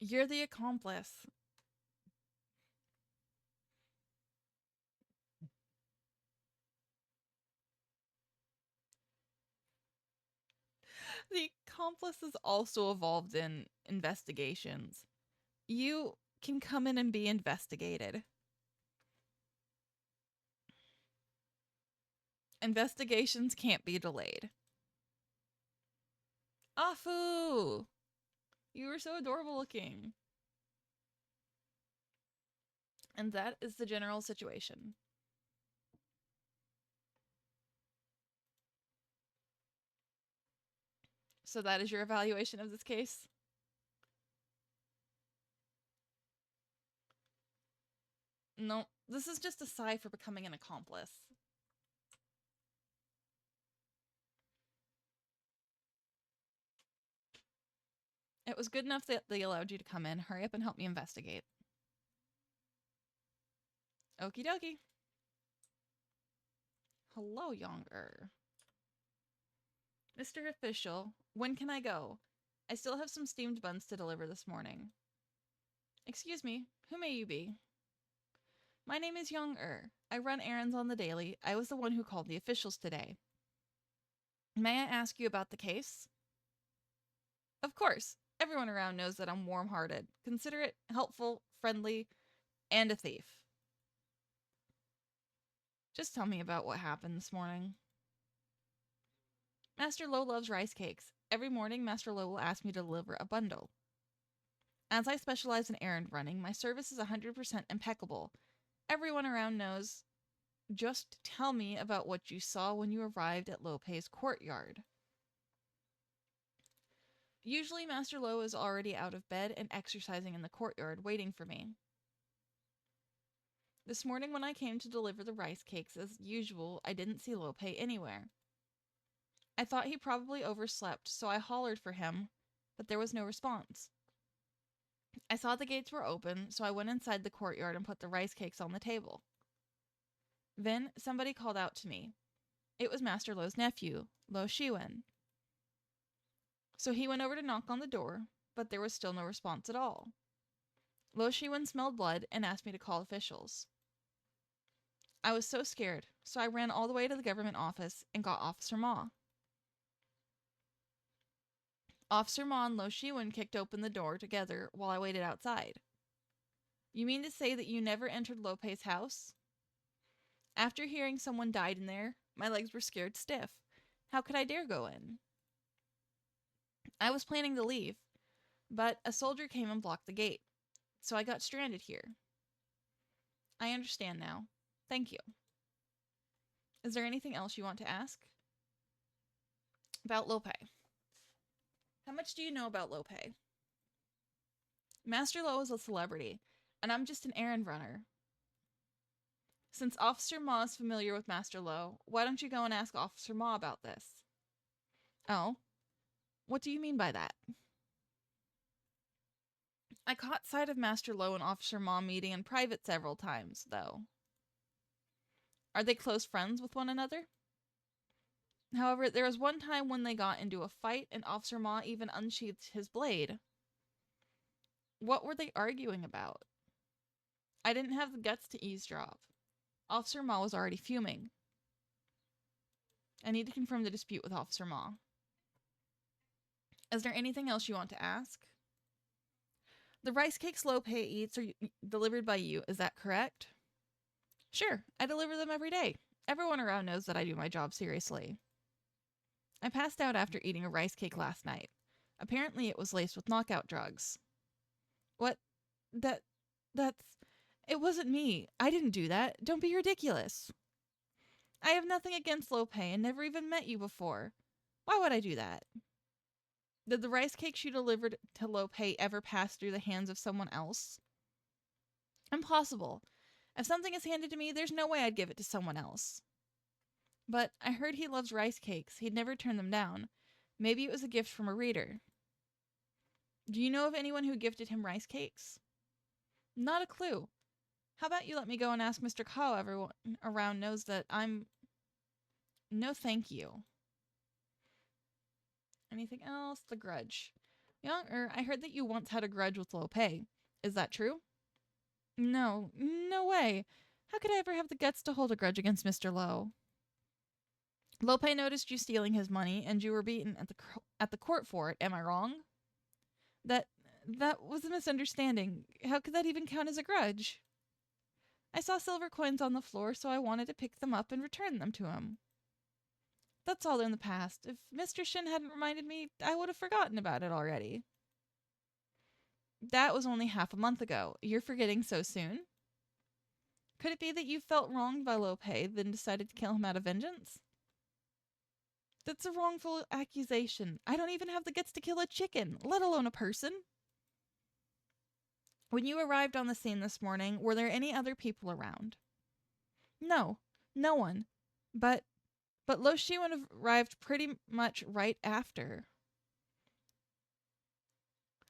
You're the accomplice. The accomplice is also evolved in investigations. You can come in and be investigated. Investigations can't be delayed. Afu! You were so adorable looking. And that is the general situation. So that is your evaluation of this case? No, this is just a sigh for becoming an accomplice. It was good enough that they allowed you to come in. Hurry up and help me investigate. Okie dokie. Hello, Younger. Mr. Official, when can I go? I still have some steamed buns to deliver this morning. Excuse me, who may you be? My name is Younger. I run errands on the daily. I was the one who called the officials today. May I ask you about the case? Of course. Everyone around knows that I'm warm-hearted, considerate, helpful, friendly, and a thief. Just tell me about what happened this morning. Master Lo loves rice cakes. Every morning, Master Lo will ask me to deliver a bundle. As I specialize in errand running, my service is 100% impeccable. Everyone around knows. Just tell me about what you saw when you arrived at Lopei's courtyard. Usually, Master Lo is already out of bed and exercising in the courtyard, waiting for me. This morning when I came to deliver the rice cakes, as usual, I didn't see Lopei anywhere. I thought he probably overslept, so I hollered for him, but there was no response. I saw the gates were open, so I went inside the courtyard and put the rice cakes on the table. Then somebody called out to me. It was Master Lo's nephew, Lo Shiwen. So he went over to knock on the door, but there was still no response at all. Lo Shiwen smelled blood and asked me to call officials. I was so scared, so I ran all the way to the government office and got Officer Ma. Officer Ma and Lo Shiwen kicked open the door together while I waited outside. You mean to say that you never entered Lopei's house? After hearing someone died in there, my legs were scared stiff. How could I dare go in? I was planning to leave, but a soldier came and blocked the gate, so I got stranded here. I understand now. Thank you. Is there anything else you want to ask? About Lopei. How much do you know about Lopei? Master Lo is a celebrity, and I'm just an errand runner. Since Officer Ma is familiar with Master Lo, why don't you go and ask Officer Ma about this? Oh? What do you mean by that? I caught sight of Master Lo and Officer Ma meeting in private several times, though. Are they close friends with one another? However, there was one time when they got into a fight and Officer Ma even unsheathed his blade. What were they arguing about? I didn't have the guts to eavesdrop. Officer Ma was already fuming. I need to confirm the dispute with Officer Ma. Is there anything else you want to ask? The rice cakes Lopei eats are delivered by you, is that correct? Sure, I deliver them every day. Everyone around knows that I do my job seriously. I passed out after eating a rice cake last night. Apparently it was laced with knockout drugs. What? That's... It wasn't me. I didn't do that. Don't be ridiculous. I have nothing against Lopei and never even met you before. Why would I do that? Did the rice cakes you delivered to Lopei ever pass through the hands of someone else? Impossible. If something is handed to me, there's no way I'd give it to someone else. But I heard he loves rice cakes. He'd never turn them down. Maybe it was a gift from a reader. Do you know of anyone who gifted him rice cakes? Not a clue. How about you let me go and ask Mr. Kao? Everyone around knows that I'm... No, thank you. Anything else? The grudge. Younger, I heard that you once had a grudge with Lopei. Is that true? No, no way. How could I ever have the guts to hold a grudge against Mr. Lo? Lope noticed you stealing his money, and you were beaten at the court for it. Am I wrong? That that was a misunderstanding. How could that even count as a grudge? I saw silver coins on the floor, so I wanted to pick them up and return them to him. That's all in the past. If Mr. Shin hadn't reminded me, I would have forgotten about it already. That was only half a month ago. You're forgetting so soon? Could it be that you felt wronged by Lope, then decided to kill him out of vengeance? That's a wrongful accusation. I don't even have the guts to kill a chicken, let alone a person. When you arrived on the scene this morning, were there any other people around? No, no one. But Lo Shiwen arrived pretty much right after.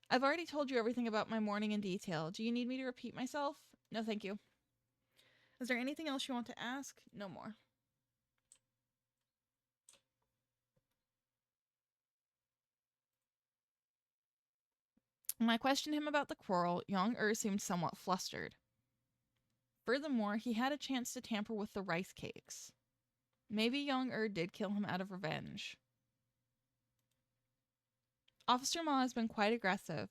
I've already told you everything about my morning in detail. Do you need me to repeat myself? No, thank you. Is there anything else you want to ask? No more. When I questioned him about the quarrel, Yang seemed somewhat flustered. Furthermore, he had a chance to tamper with the rice cakes. Maybe Yang did kill him out of revenge. Officer Ma has been quite aggressive.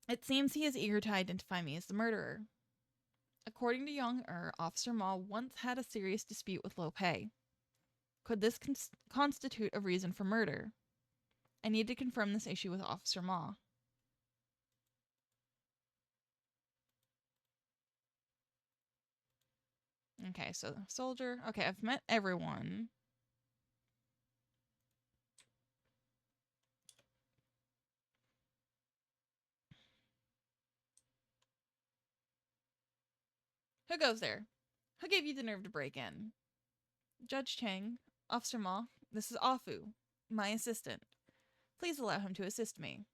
It seems he is eager to identify me as the murderer. According to Yang Officer Ma once had a serious dispute with Lope. Could this constitute a reason for murder? I need to confirm this issue with Officer Ma. Okay, so soldier. Okay, I've met everyone. Who goes there? Who gave you the nerve to break in? Judge Chang, Officer Ma, this is Afu, my assistant. Please allow him to assist me.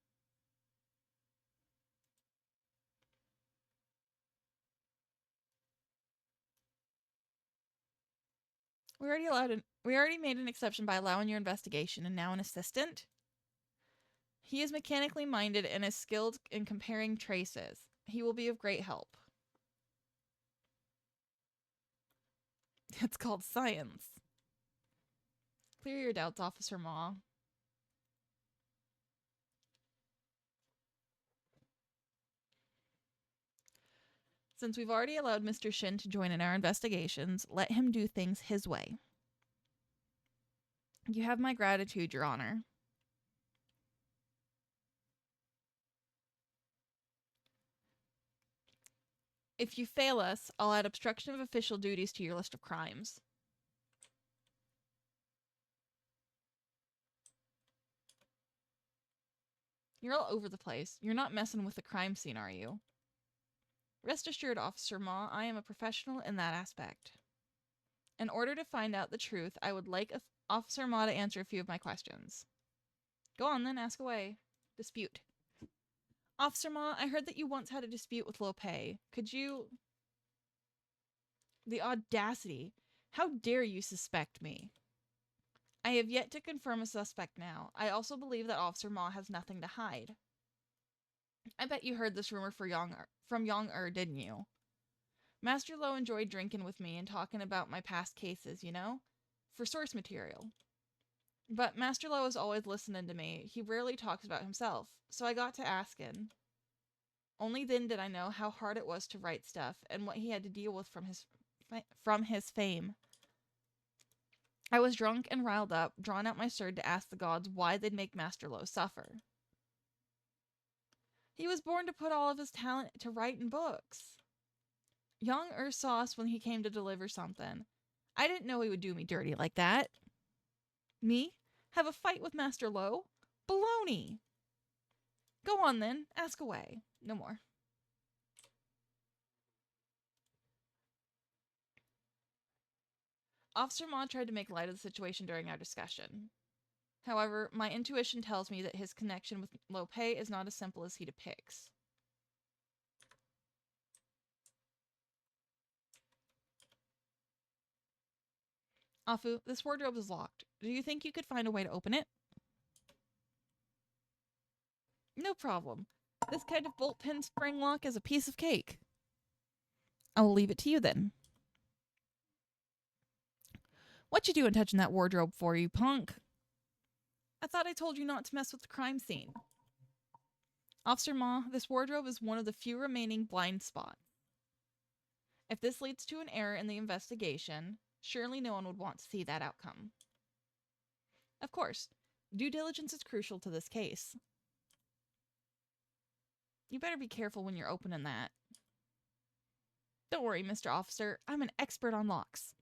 We already made an exception by allowing your investigation, and now an assistant? He is mechanically minded and is skilled in comparing traces. He will be of great help. It's called science. Clear your doubts, Officer Ma. Since we've already allowed Mr. Shin to join in our investigations, let him do things his way. You have my gratitude, Your Honor. If you fail us, I'll add obstruction of official duties to your list of crimes. You're all over the place. You're not messing with the crime scene, are you? Rest assured, Officer Ma, I am a professional in that aspect. In order to find out the truth, I would like Officer Ma to answer a few of my questions. Go on then, ask away. Dispute. Officer Ma, I heard that you once had a dispute with Lope. Could you... The audacity. How dare you suspect me? I have yet to confirm a suspect now. I also believe that Officer Ma has nothing to hide. I bet you heard this rumor from Yang, didn't you? Master Lo enjoyed drinking with me and talking about my past cases, you know? For source material. But Master Lo is always listening to me. He rarely talks about himself, so I got to asking. Only then did I know how hard it was to write stuff and what he had to deal with from his fame. I was drunk and riled up, drawn out my sword to ask the gods why they'd make Master Lo suffer. He was born to put all of his talent to write in books. Yang saw us when he came to deliver something. I didn't know he would do me dirty like that. Me? Have a fight with Master Lo? Baloney! Go on then, ask away. No more. Officer Ma tried to make light of the situation during our discussion. However, my intuition tells me that his connection with Lope is not as simple as he depicts. Afu, this wardrobe is locked. Do you think you could find a way to open it? No problem. This kind of bolt-pin spring lock is a piece of cake. I will leave it to you then. What you doing touching that wardrobe for, you punk? I thought I told you not to mess with the crime scene. Officer Ma, this wardrobe is one of the few remaining blind spots. If this leads to an error in the investigation, surely no one would want to see that outcome. Of course, due diligence is crucial to this case. You better be careful when you're opening that. Don't worry, Mr. Officer. I'm an expert on locks.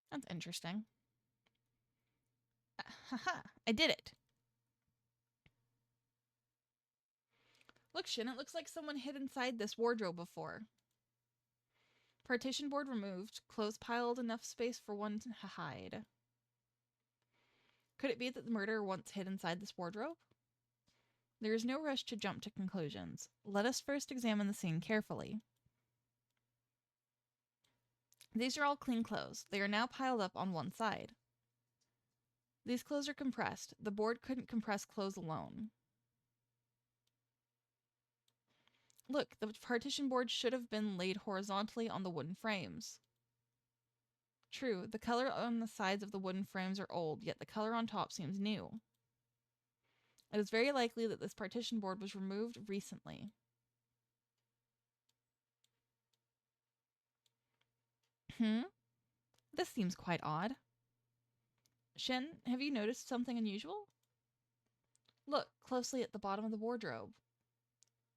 That's interesting. Haha, I did it. Look, Shin, it looks like someone hid inside this wardrobe before. Partition board removed, clothes piled, enough space for one to hide. Could it be that the murderer once hid inside this wardrobe? There is no rush to jump to conclusions. Let us first examine the scene carefully. These are all clean clothes. They are now piled up on one side. These clothes are compressed. The board couldn't compress clothes alone. Look, the partition board should have been laid horizontally on the wooden frames. True, the color on the sides of the wooden frames are old, yet the color on top seems new. It is very likely that this partition board was removed recently. This seems quite odd. Shen, have you noticed something unusual? Look closely at the bottom of the wardrobe.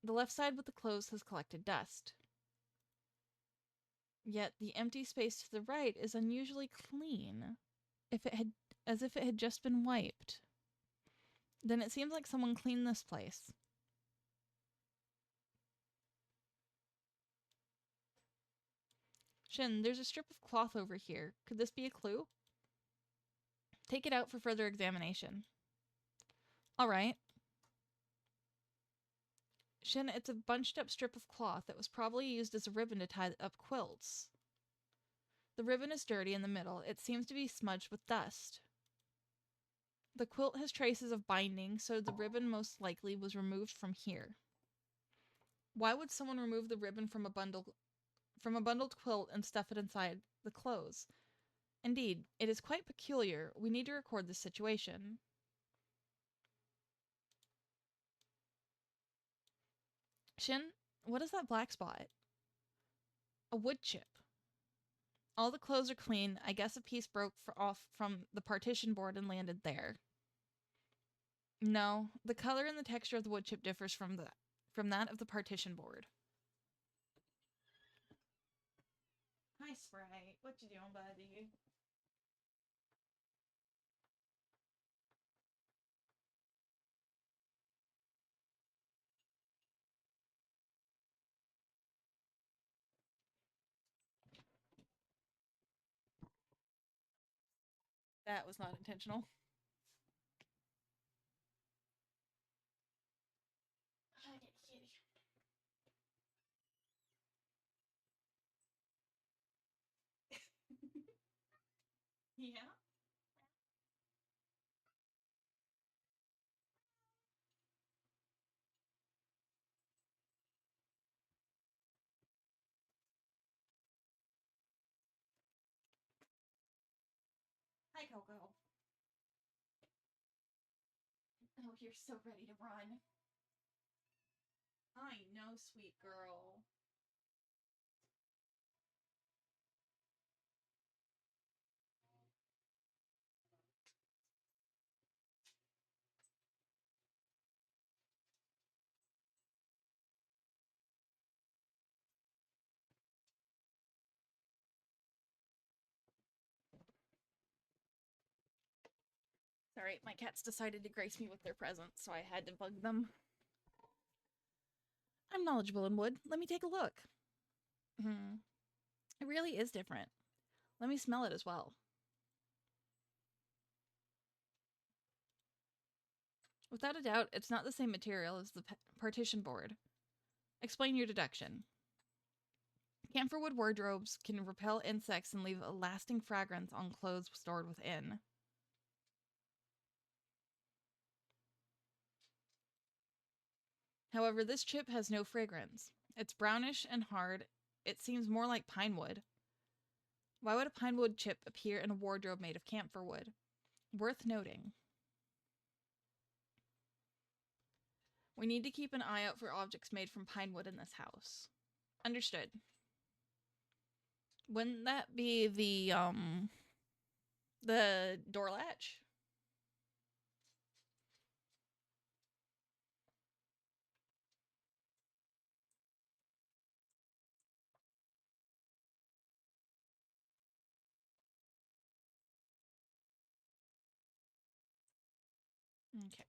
The left side with the clothes has collected dust. Yet the empty space to the right is unusually clean, as if it had just been wiped. Then it seems like someone cleaned this place. Shin, there's a strip of cloth over here. Could this be a clue? Take it out for further examination. All right. Shin, it's a bunched up strip of cloth that was probably used as a ribbon to tie up quilts. The ribbon is dirty in the middle. It seems to be smudged with dust. The quilt has traces of binding, so the ribbon most likely was removed from here. Why would someone remove the ribbon from a bundled quilt and stuff it inside the clothes? Indeed, it is quite peculiar. We need to record this situation. Shin, what is that black spot? A wood chip. All the clothes are clean. I guess a piece broke off from the partition board and landed there. No, the color and the texture of the wood chip differs from that of the partition board. Hi, Sprite. What you doing, buddy? That was not intentional. Hi, kitty. Yeah? Hi, Coco. Oh, you're so ready to run. I know, sweet girl. Sorry, my cats decided to grace me with their presence, so I had to bug them. I'm knowledgeable in wood. Let me take a look. It really is different. Let me smell it as well. Without a doubt, it's not the same material as the partition board. Explain your deduction. Camphorwood wardrobes can repel insects and leave a lasting fragrance on clothes stored within. However, this chip has no fragrance. It's brownish and hard. It seems more like pine wood. Why would a pine wood chip appear in a wardrobe made of camphor wood? Worth noting. We need to keep an eye out for objects made from pine wood in this house. Understood. Wouldn't that be the door latch? Okay.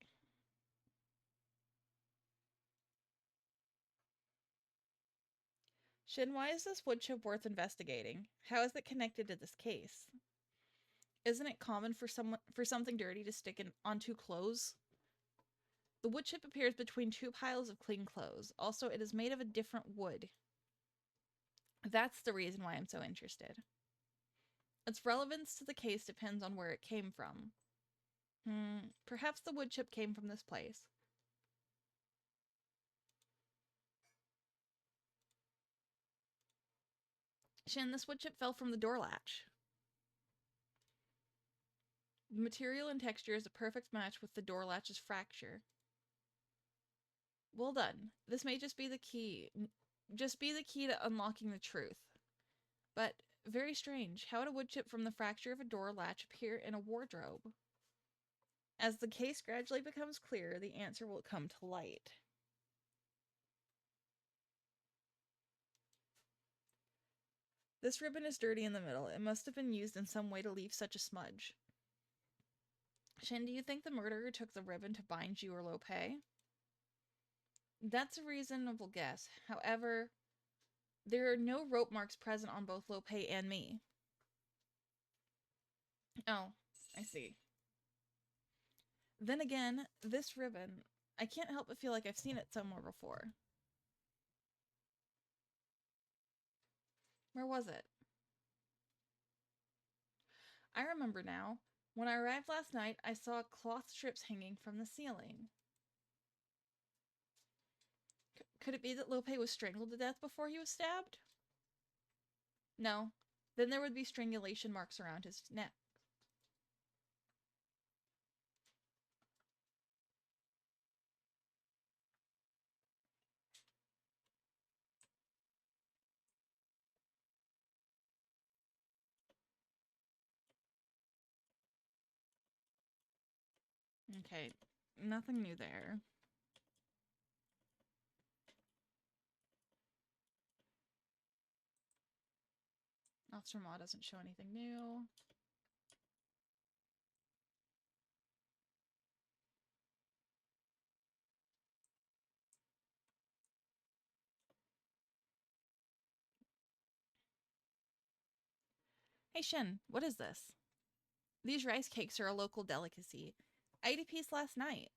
Shin, why is this wood chip worth investigating? How is it connected to this case? Isn't it common for something dirty to stick onto clothes? The wood chip appears between two piles of clean clothes. Also, it is made of a different wood. That's the reason why I'm so interested. Its relevance to the case depends on where it came from. Perhaps the wood chip came from this place. Shin, this wood chip fell from the door latch. The material and texture is a perfect match with the door latch's fracture. Well done. This may just be the key. Just be the key to unlocking the truth. But very strange. How would a wood chip from the fracture of a door latch appear in a wardrobe? As the case gradually becomes clearer, the answer will come to light. This ribbon is dirty in the middle. It must have been used in some way to leave such a smudge. Shin, do you think the murderer took the ribbon to bind you or Lope? That's a reasonable guess. However, there are no rope marks present on both Lope and me. Oh, I see. Then again, this ribbon, I can't help but feel like I've seen it somewhere before. Where was it? I remember now. When I arrived last night, I saw cloth strips hanging from the ceiling. Could it be that Lope was strangled to death before he was stabbed? No. Then there would be strangulation marks around his neck. Okay, nothing new there. Officer Ma doesn't show anything new. Hey Shin, what is this? These rice cakes are a local delicacy. I ate a piece last night.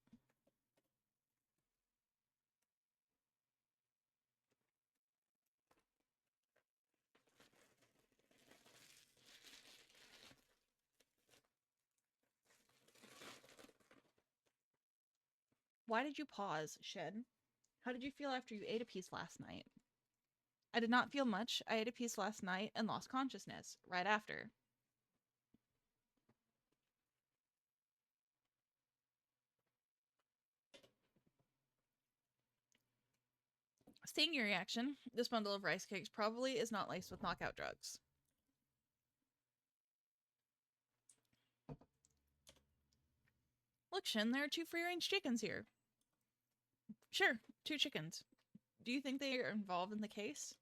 Why did you pause, Shin? How did you feel after you ate a piece last night? I did not feel much. I ate a piece last night and lost consciousness right after. Seeing your reaction, this bundle of rice cakes probably is not laced with knockout drugs. Look, Shin, there are 2 free-range chickens here. Sure, 2 chickens. Do you think they are involved in the case?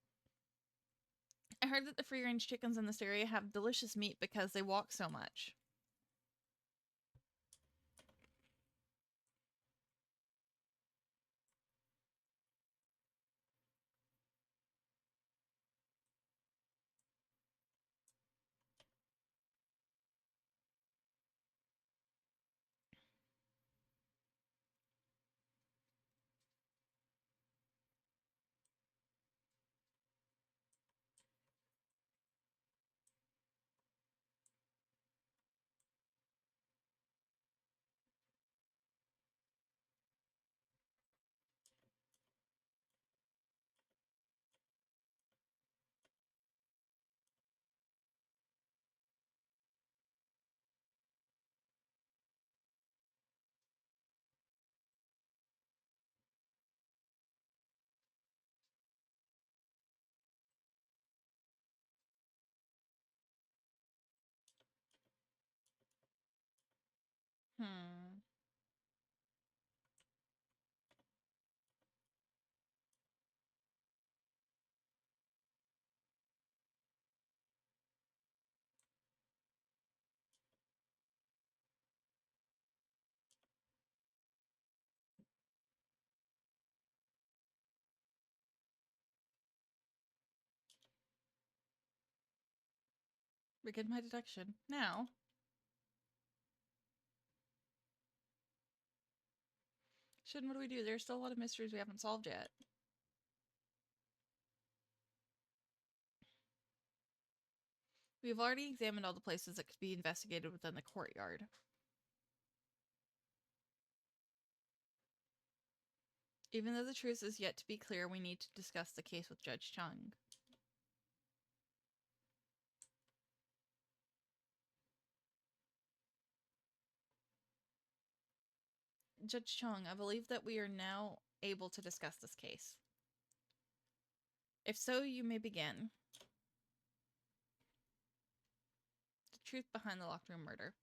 I heard that the free-range chickens in this area have delicious meat because they walk so much. Begin my detection. Now. Shin, what do we do? There's still a lot of mysteries we haven't solved yet. We've already examined all the places that could be investigated within the courtyard. Even though the truth is yet to be clear, we need to discuss the case with Judge Chung. Judge Chung, I believe that we are now able to discuss this case. If so, you may begin. The truth behind the locked room murder.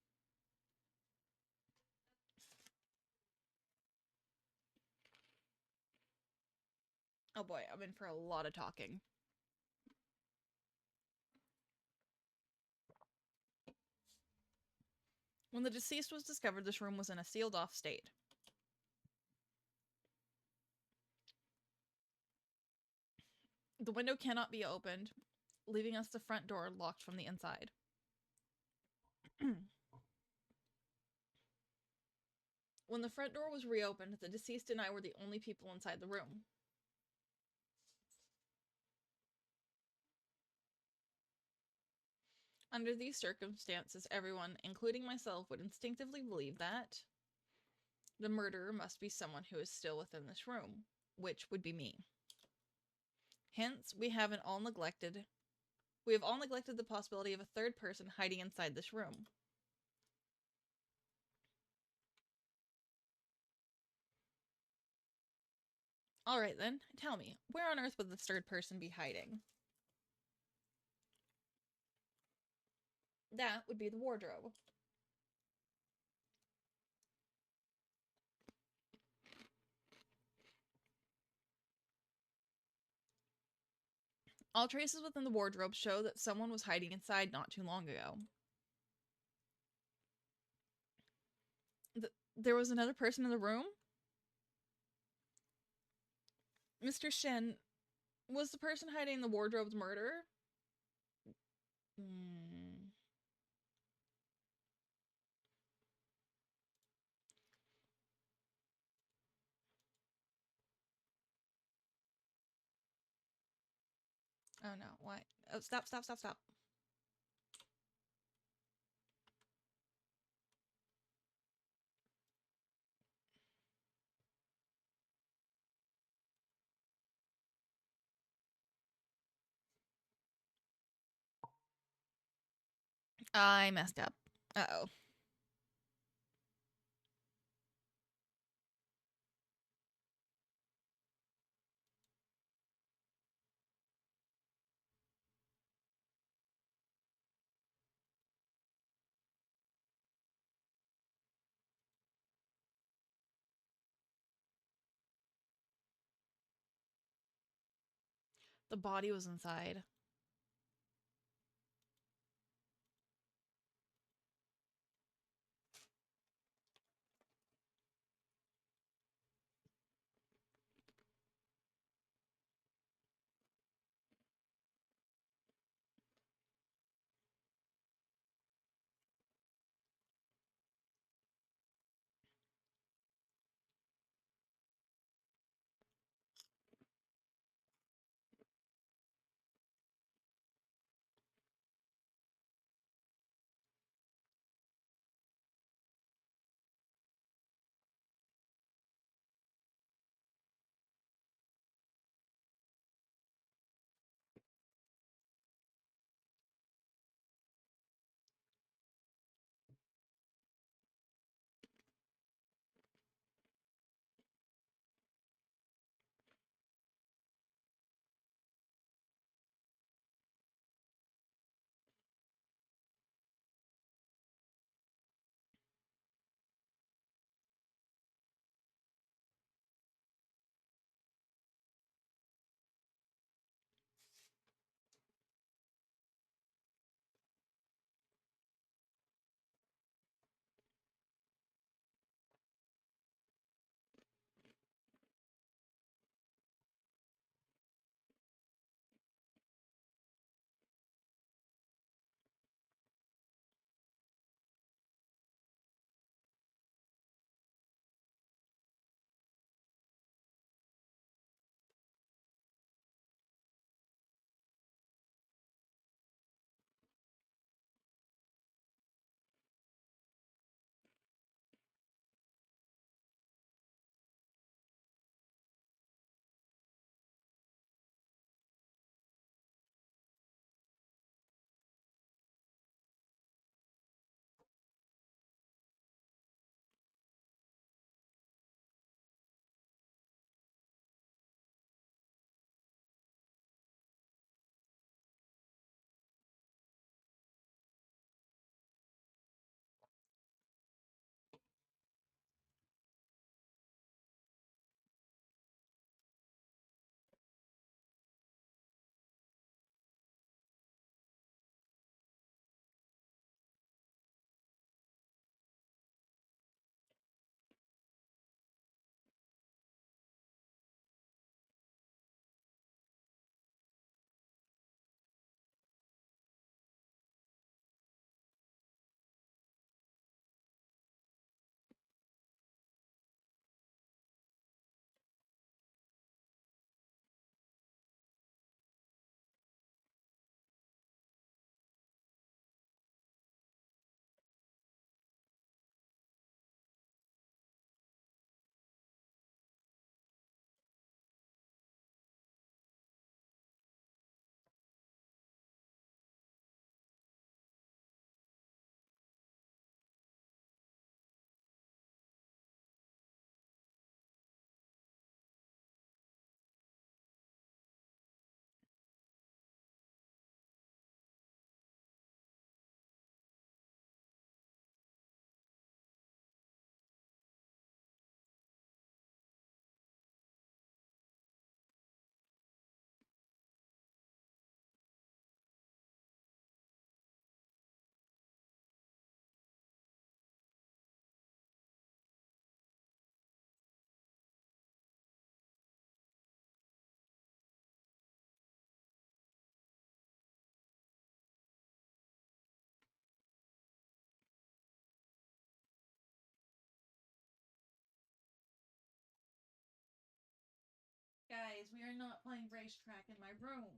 Oh boy, I'm in for a lot of talking. When the deceased was discovered, this room was in a sealed-off state. The window cannot be opened, leaving us the front door locked from the inside. When the front door was reopened, the deceased and I were the only people inside the room. Under these circumstances, everyone, including myself, would instinctively believe that the murderer must be someone who is still within this room, which would be me. Hence, we have all neglected the possibility of a third person hiding inside this room. Alright then, tell me, where on earth would this third person be hiding? That would be the wardrobe. All traces within the wardrobe show that someone was hiding inside not too long ago. There was another person in the room? Mr. Shen, was the person hiding in the wardrobe's murderer? Oh no, why? Oh, stop. I messed up. Uh-oh. The body was inside. guys, we are not playing racetrack in my room.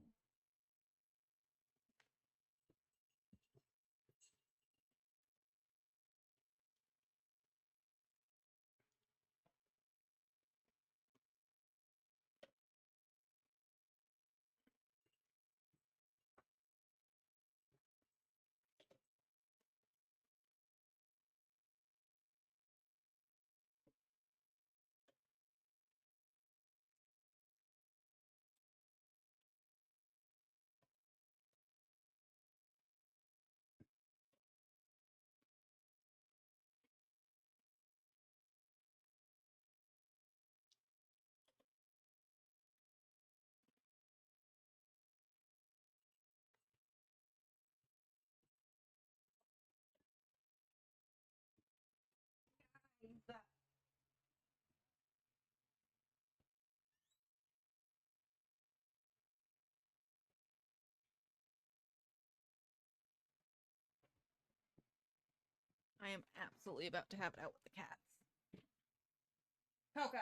I am absolutely about to have it out with the cats. Coco.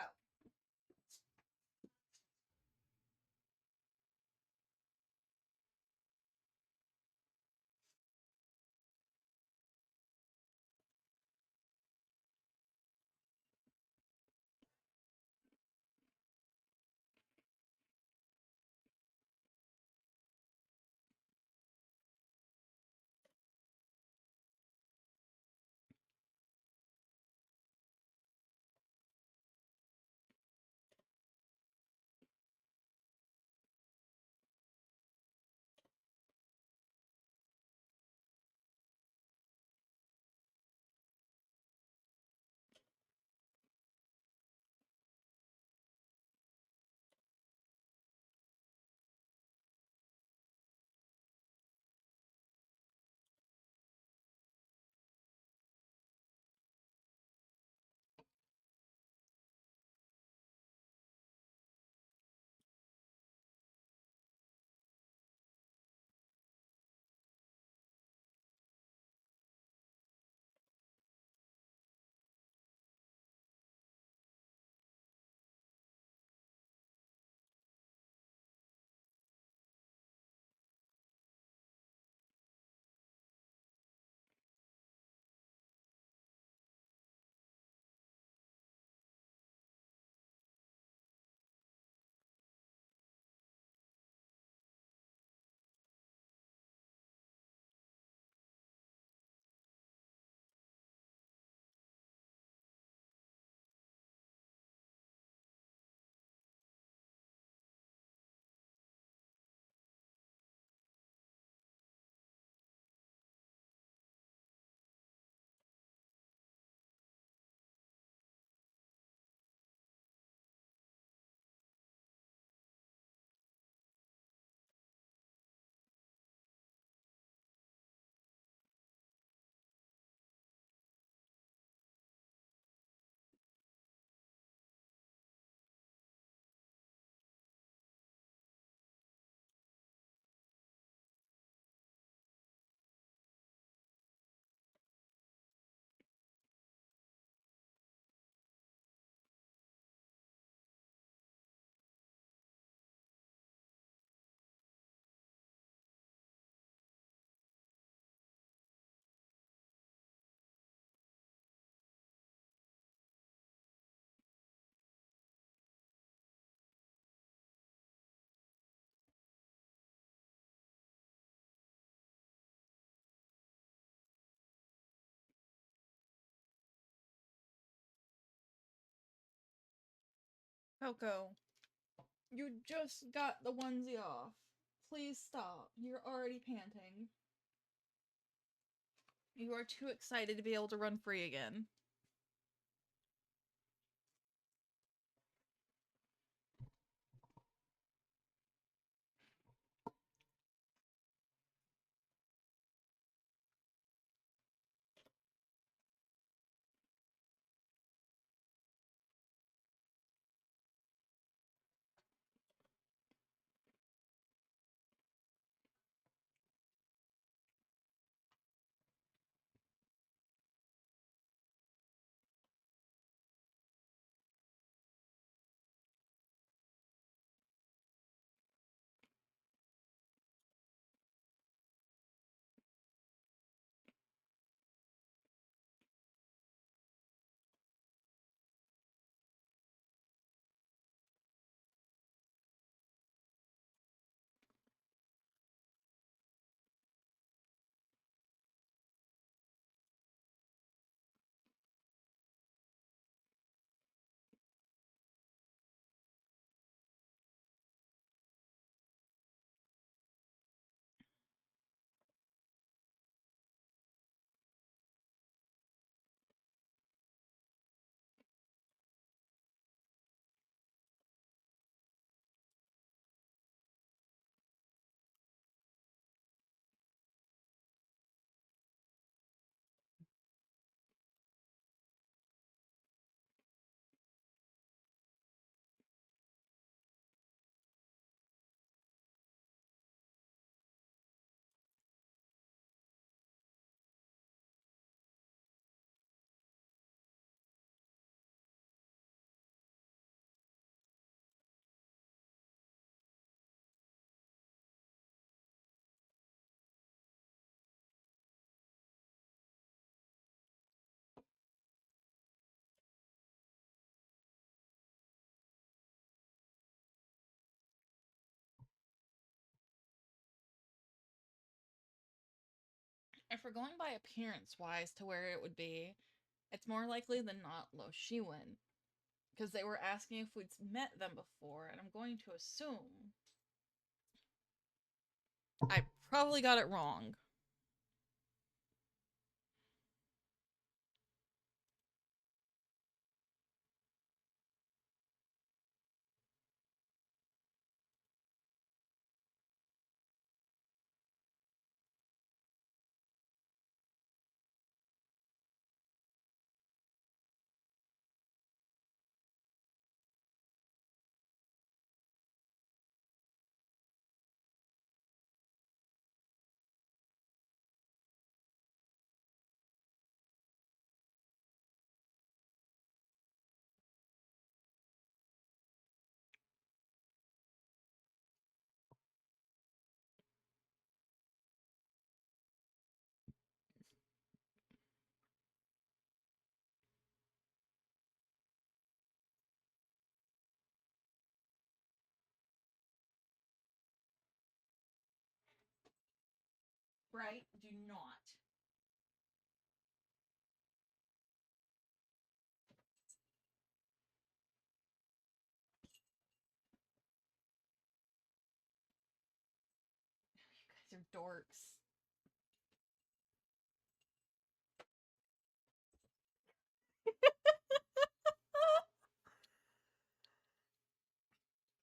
Coco, you just got the onesie off. Please stop. You're already panting. You are too excited to be able to run free again. If we're going by appearance wise to where it would be, it's more likely than not Lo Shiwen. Because they were asking if we'd met them before, and I'm going to assume I probably got it wrong. Right? Do not. You guys are dorks.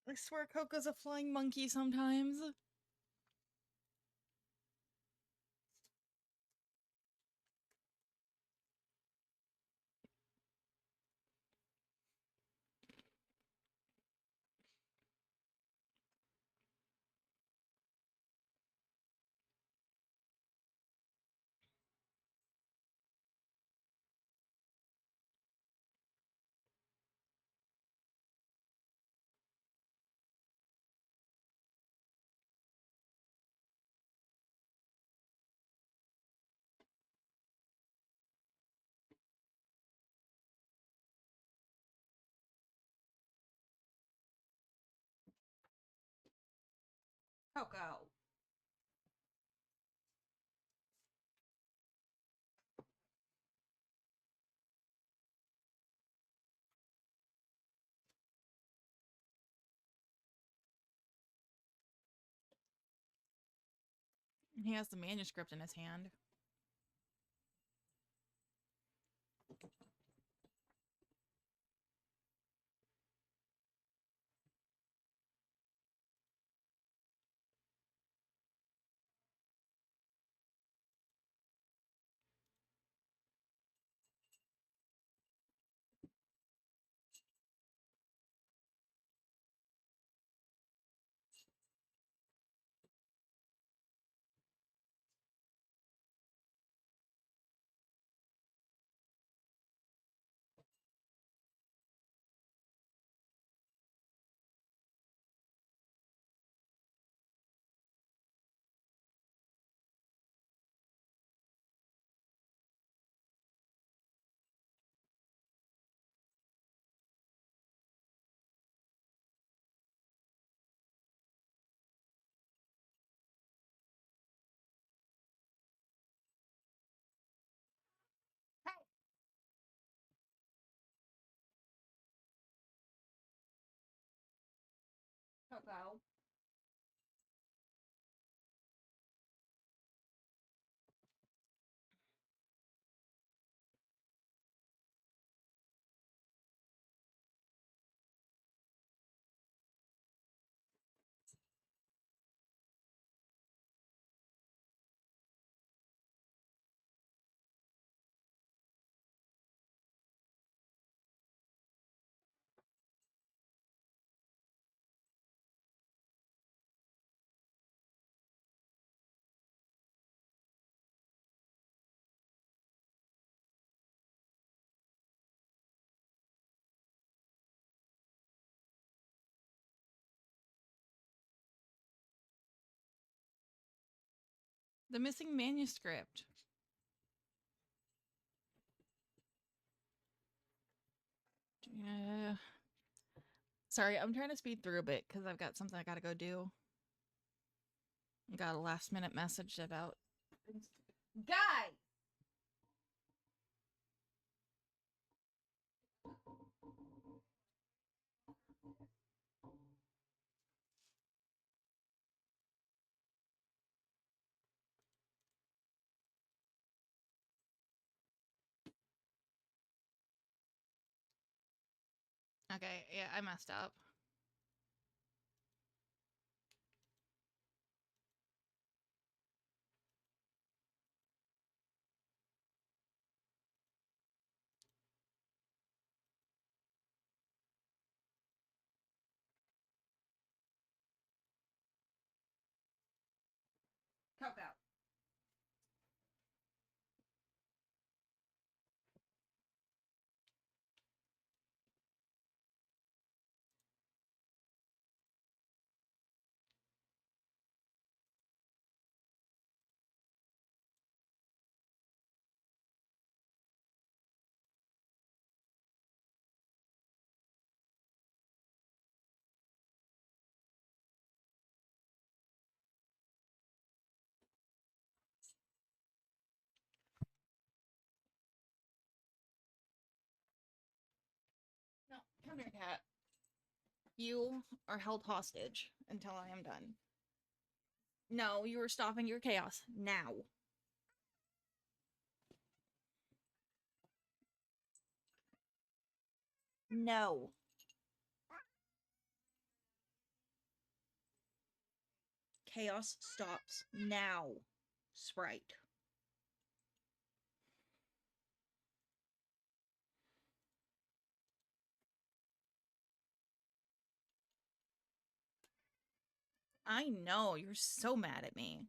I swear Coco's a flying monkey sometimes. Coco. He has the manuscript in his hand. Coco. The missing manuscript. Yeah. Sorry, I'm trying to speed through a bit because I've got something I gotta go do. I got a last minute message about Guy! Okay, yeah, I messed up. Coco. No, come here, cat. You are held hostage until I am done. No, you are stopping your chaos now. No. Chaos stops now, Sprite. I know, you're so mad at me.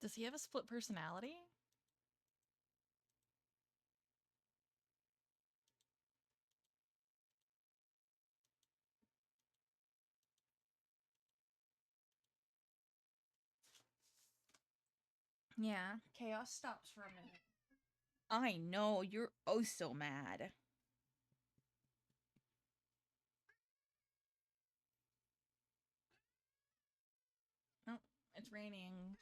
Does he have a split personality? Yeah, chaos stops for a minute. I know, you're oh so mad. Oh, it's raining.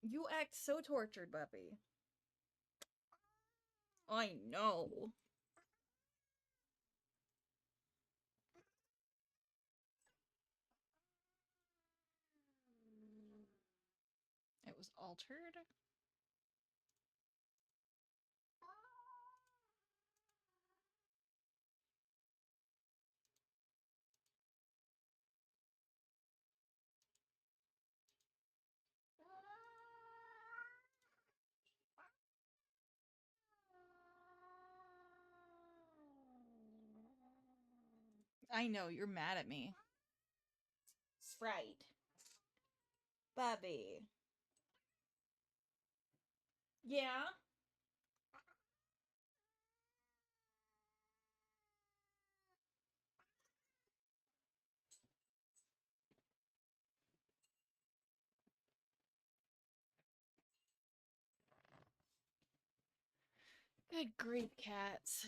You act so tortured, Buppy. I know. It was altered? I know, you're mad at me. Sprite. Bubby. Yeah? Good grief, cats.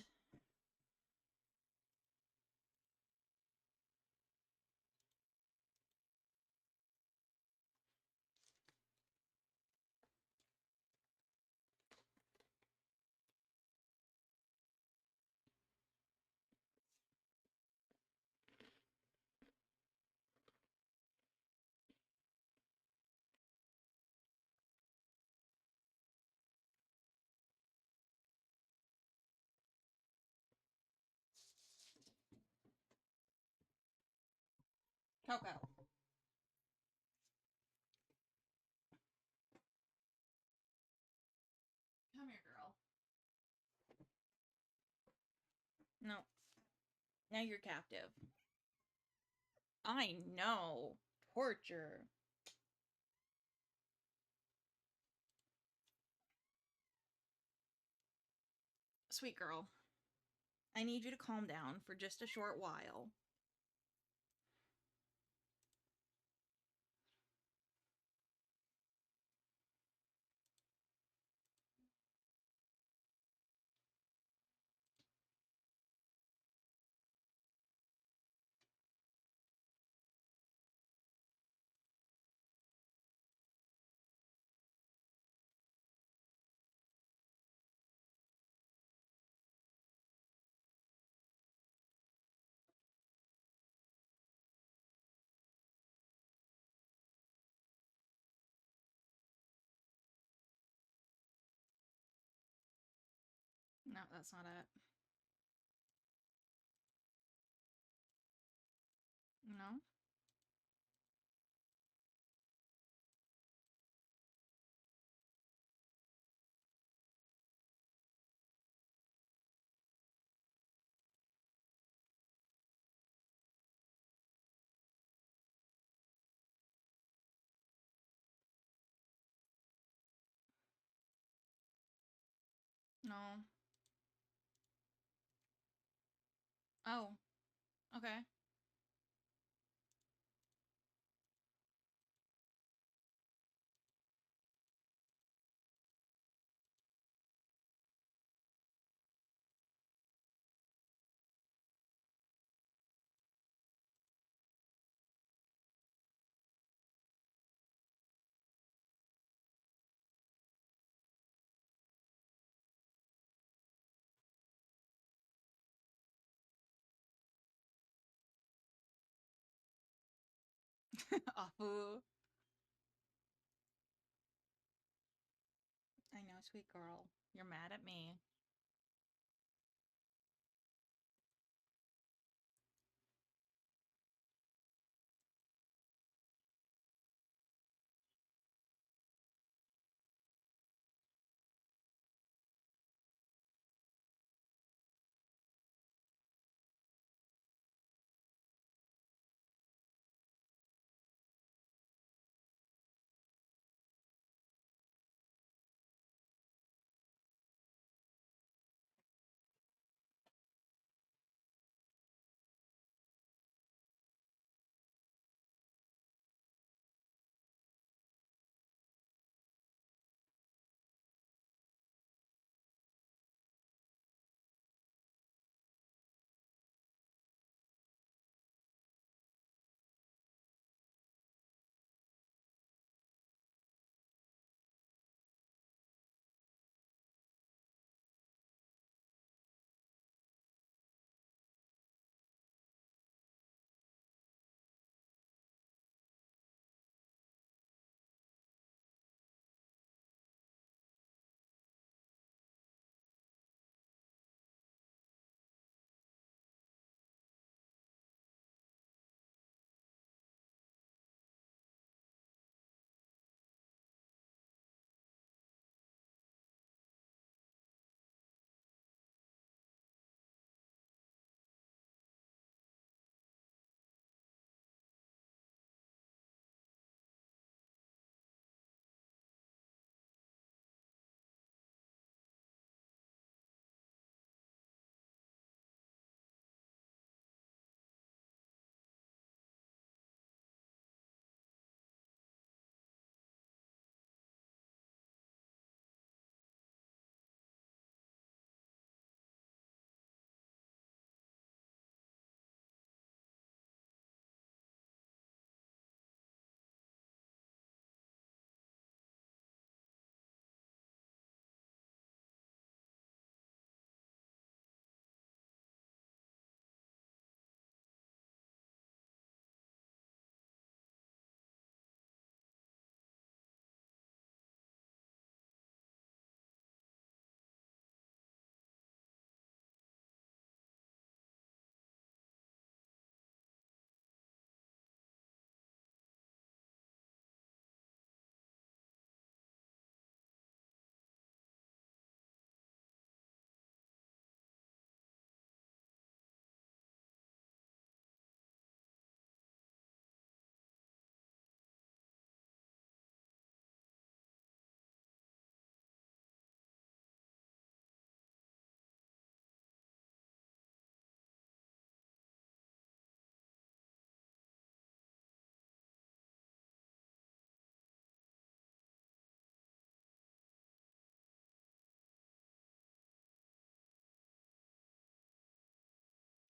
Coco. Now you're captive. I know. Torture. Sweet girl, I need you to calm down for just a short while. No, that's not it. No? No. Oh, okay. Oh, I know, sweet girl. You're mad at me.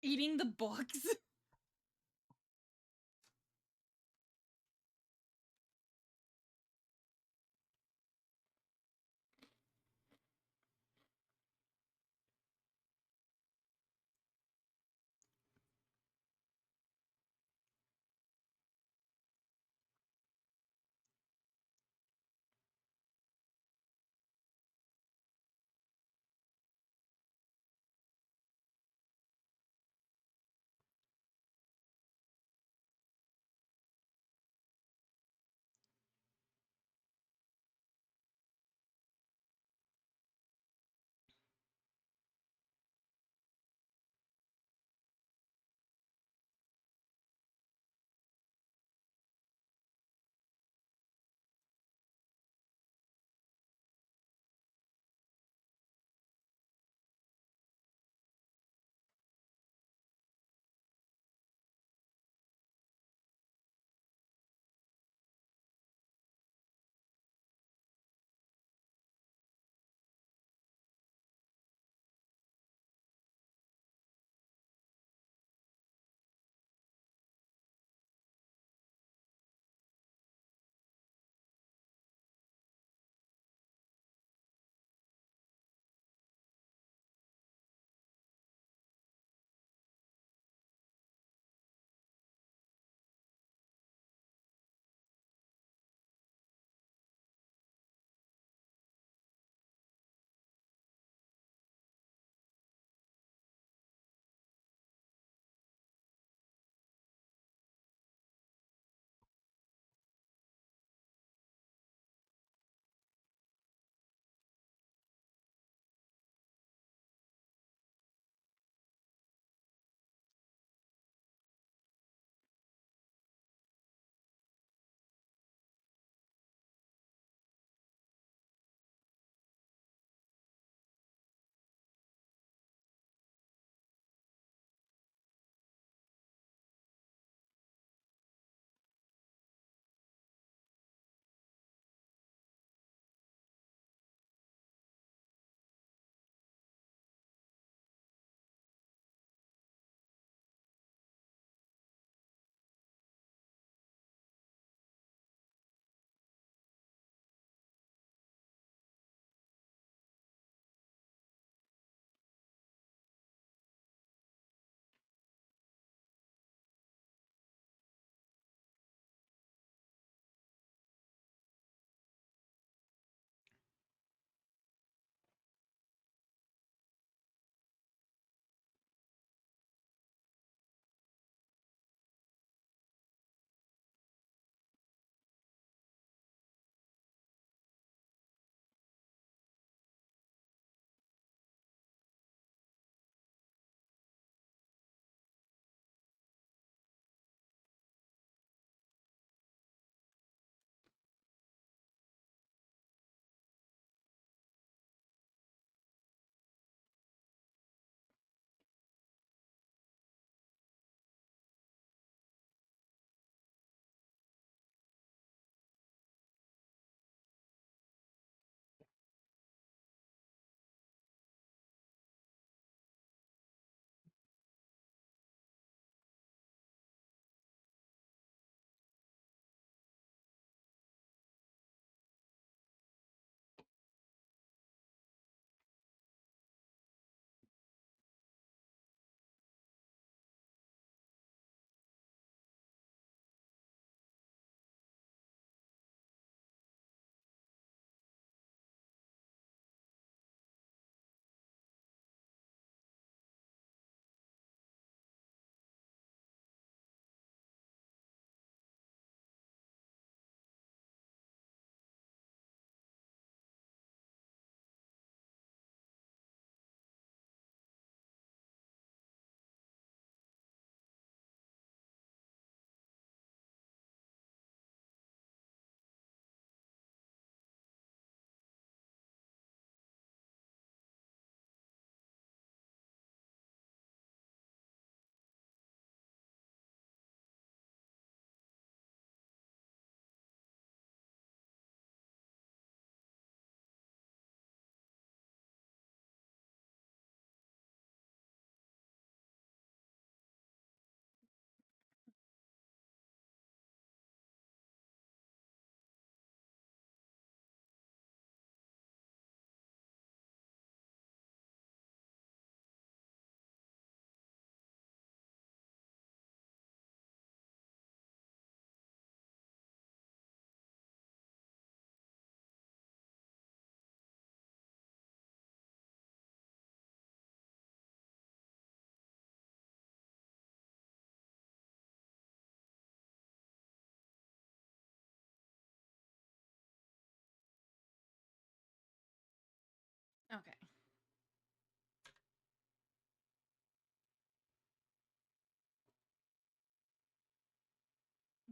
Eating the books.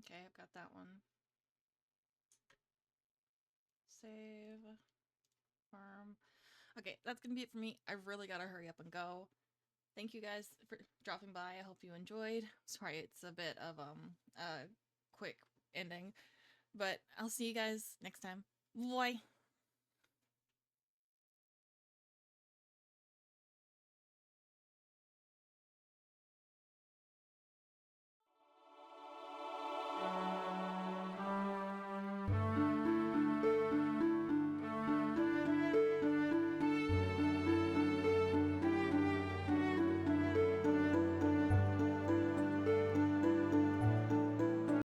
Okay, I've got that one. Save. Farm. Okay, that's gonna be it for me. I really gotta hurry up and go. Thank you guys for dropping by. I hope you enjoyed. Sorry, it's a bit of a quick ending, but I'll see you guys next time. Bye.